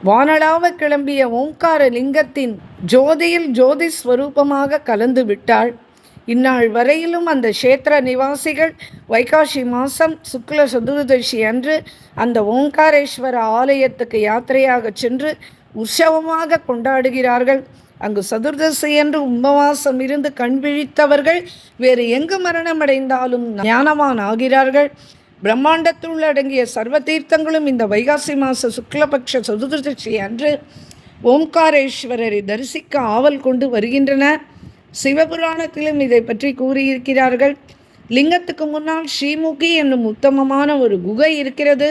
S1: வானளாவ கிளம்பிய ஓங்கார லிங்கத்தின் ஜோதியில் ஜோதி ஸ்வரூபமாக கலந்து விட்டாள். இந்நாள் வரையிலும் அந்த க்ஷேத்திர நிவாசிகள் வைகாசி மாதம் சுக்ல சதுர்தசி அன்று அந்த ஓங்காரேஸ்வர ஆலயத்துக்கு யாத்திரையாக சென்று உற்சவமாக கொண்டாடுகிறார்கள். அங்கு சதுர்தசி என்று உபவாசம் இருந்து கண் விழித்தவர்கள் வேறு எங்கு மரணமடைந்தாலும் ஞானவான் ஆகிறார்கள். பிரம்மாண்டத்துள் அடங்கிய சர்வ தீர்த்தங்களும் இந்த வைகாசி மாத சுக்லபக்ஷ சதுர்தசி அன்று ஓம்காரேஸ்வரரை தரிசிக்க ஆவல் கொண்டு வருகின்றன. சிவபுராணத்திலும் இதை பற்றி கூறியிருக்கிறார்கள். லிங்கத்துக்கு முன்னால் ஸ்ரீமுகி என்னும் உத்தமமான ஒரு குகை இருக்கிறது.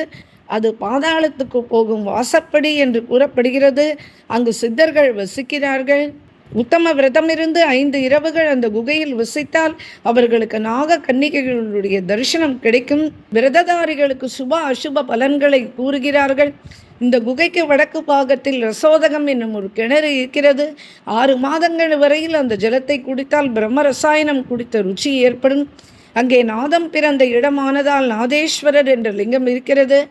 S1: அது பாதாளத்துக்கு போகும் வாசப்படி என்று கூறப்படுகிறது. அங்கு சித்தர்கள் வசிக்கிறார்கள். உத்தம விரதமிருந்து 5 இரவுகள் அந்த குகையில் வசித்தால் அவர்களுக்கு நாக கன்னிகைகளுடைய தரிசனம் கிடைக்கும். விரததாரிகளுக்கு சுப அசுப பலன்களை கூறுகிறார்கள். இந்த குகைக்கு வடக்கு பாகத்தில் ரசோதகம் என்னும் ஒரு கிணறு இருக்கிறது. 6 மாதங்கள் வரையில் அந்த ஜலத்தை குடித்தால் பிரம்ம ரசாயனம் குடித்த ருச்சி ஏற்படும். அங்கே நாதம் பிறந்த இடமானதால் நாதேஸ்வரர் என்ற லிங்கம் இருக்கிறது.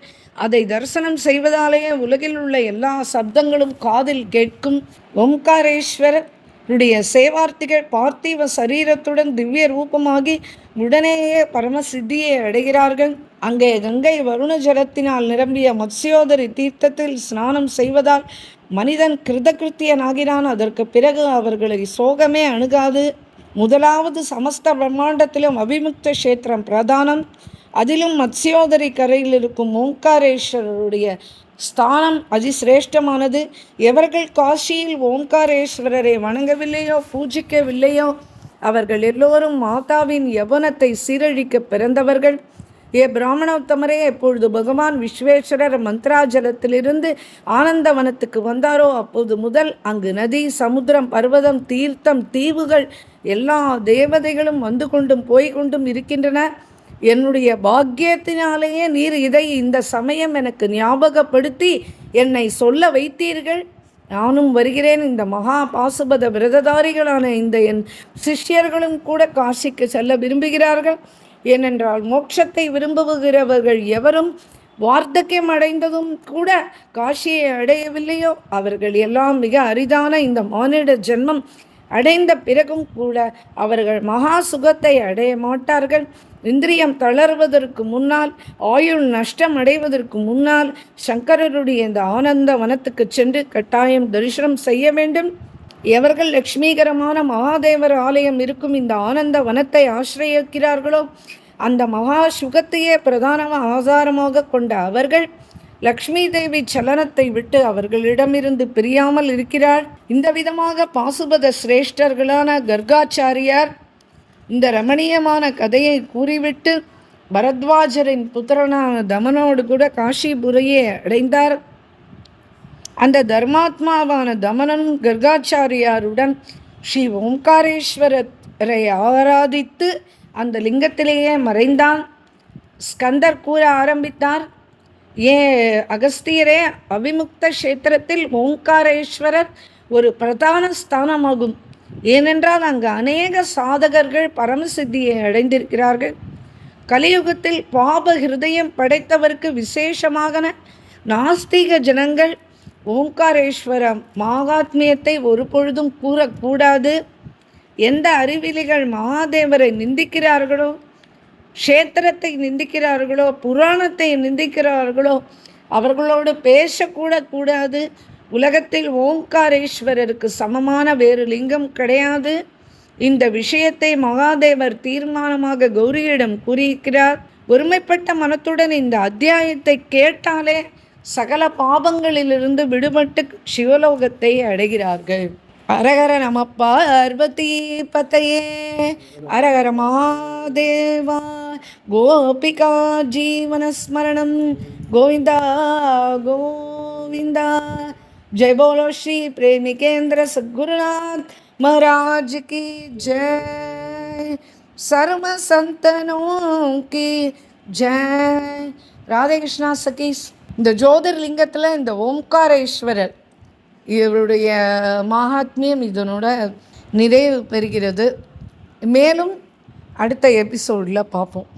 S1: அதை தரிசனம் செய்வதாலேயே உலகில் உள்ள எல்லா சப்தங்களும் காதில் கேட்கும். ஓம்காரேஸ்வரருடைய சேவார்த்திகள் பார்த்திவ சரீரத்துடன் திவ்ய ரூபமாகி உடனேயே பரமசித்தியை அடைகிறார்கள். அங்கே கங்கை வருண ஜலத்தினால் நிரம்பிய மத்ஸ்யோதரி தீர்த்தத்தில் ஸ்நானம் செய்வதால் மனிதன் கிருதகிருத்தியனாகிறான். அதற்கு பிறகு அவர்களை சோகமே அணுகாது. முதலாவது சமஸ்த பிரம்மாண்டத்திலும் அபிமுக்த கஷேத்திரம் பிரதானம். அதிலும் மத்ஸ்யோதரி கரையில் இருக்கும் ஓங்காரேஸ்வரருடைய ஸ்தானம் அதிசிரேஷ்டமானது. எவர்கள் காசியில் ஓங்காரேஸ்வரரை வணங்கவில்லையோ பூஜிக்கவில்லையோ அவர்கள் எல்லோரும் மாதாவின் யவனத்தை சீரழிக்க பிறந்தவர்கள். பிராமணோத்தமரே, எப்பொழுது பகவான் விஸ்வேஸ்வரர் மந்த்ராஜலத்திலிருந்து ஆனந்தவனத்துக்கு வந்தாரோ அப்போது முதல் அங்கு நதி, சமுத்திரம், பர்வதம், தீர்த்தம், தீவுகள் எல்லா தேவதைகளும் வந்து கொண்டும் போய்கொண்டும் இருக்கின்றன. என்னுடைய பாக்கியத்தினாலேயே நீர் இதை இந்த சமயம் எனக்கு ஞாபகப்படுத்தி என்னை சொல்ல வைத்தீர்கள். நானும் வருகிறேன். இந்த மகா பாசுபத விரததாரிகளான இந்த என் சிஷ்யர்களும் கூட காசிக்கு செல்ல விரும்புகிறார்கள். ஏனென்றால் மோட்சத்தை விரும்புகிறவர்கள் எவரும் வார்த்தக்கியம் அடைந்ததும் கூட காசியை அடையவில்லையோ அவர்கள் எல்லாம் மிக அரிதான இந்த மானிட ஜென்மம் அடைந்த பிறகும் கூட அவர்கள் மகா சுகத்தை அடைய மாட்டார்கள். இந்திரியம் தளர்வதற்கு முன்னால், ஆயுள் நஷ்டம் அடைவதற்கு முன்னால் சங்கரருடைய இந்த ஆனந்த வனத்துக்கு சென்று கட்டாயம் தரிசனம் செய்ய வேண்டும். எவர்கள் லட்சுமிகரமான மகாதேவர் ஆலயம் இருக்கும் இந்த ஆனந்த வனத்தை ஆசிரியக்கிறார்களோ அந்த மகா சுகத்தையே பிரதான ஆதாரமாக கொண்ட அவர்கள் லக்ஷ்மி தேவி சலனத்தை விட்டு அவர்களிடமிருந்து பிரியாமல் இருக்கிறார். இந்த விதமாக பாசுபத சிரேஷ்டர்களான கர்காச்சாரியார் இந்த ரமணீயமான கதையை கூறிவிட்டு பரத்வாஜரின் புத்திரனான தமனோடு கூட காஷிபுரையை அடைந்தார். அந்த தர்மாத்மாவான தமனனும் கர்காச்சாரியாருடன் ஸ்ரீ ஓம்காரேஸ்வரரை ஆராதித்து அந்த லிங்கத்திலேயே மறைந்தான். ஸ்கந்தர் கூற ஆரம்பித்தார், அகஸ்தியரே, அவிமுக்த கஷேத்திரத்தில் ஓங்காரேஸ்வரர் ஒரு பிரதான ஸ்தானமாகும். ஏனென்றால் அங்கு அநேக சாதகர்கள் பரமசித்தியை அடைந்திருக்கிறார்கள். கலியுகத்தில் பாப ஹிருதயம் படைத்தவருக்கு விசேஷமாக நாஸ்திக ஜனங்கள் ஓங்காரேஸ்வர மகாத்மியத்தை ஒரு பொழுதும் கூறக்கூடாது. எந்த அறிவிலிகள் மகாதேவரை நிந்திக்கிறார்களோ, க்ஷேத்திரத்தை நிந்திக்கிறார்களோ, புராணத்தை நிந்திக்கிறார்களோ அவர்களோடு பேசக்கூட கூடாது. உலகத்தில் ஓங்காரேஸ்வரருக்கு சமமான வேறு லிங்கம் கிடையாது. இந்த விஷயத்தை மகாதேவர் தீர்மானமாக கௌரியிடம் கூறியிருக்கிறார். ஒருமைப்பட்ட மனத்துடன் இந்த அத்தியாயத்தை கேட்டாலே சகல பாபங்களிலிருந்து விடுபட்டு சிவலோகத்தை அடைகிறார்கள். அரகர நம பார்வதி பதையே, அரகர மகாதேவா. கோபிகா ஜீவனஸ்மரணம் கோவிந்தா கோவிந்தா. जय बोलो श्री प्रेमिकेंद्र सद्गुरुनाथ महाराज की जय. सर्व संतनों की जय. ராதே கிருஷ்ணா சகீஸ். இந்த ஜோதிர்லிங்கத்தில் இந்த ஓம்காரேஸ்வரர் இவருடைய மகாத்மியம் இதனோட நிறைவு பெறுகிறது. மேலும் அடுத்த எபிசோடில் பார்ப்போம்.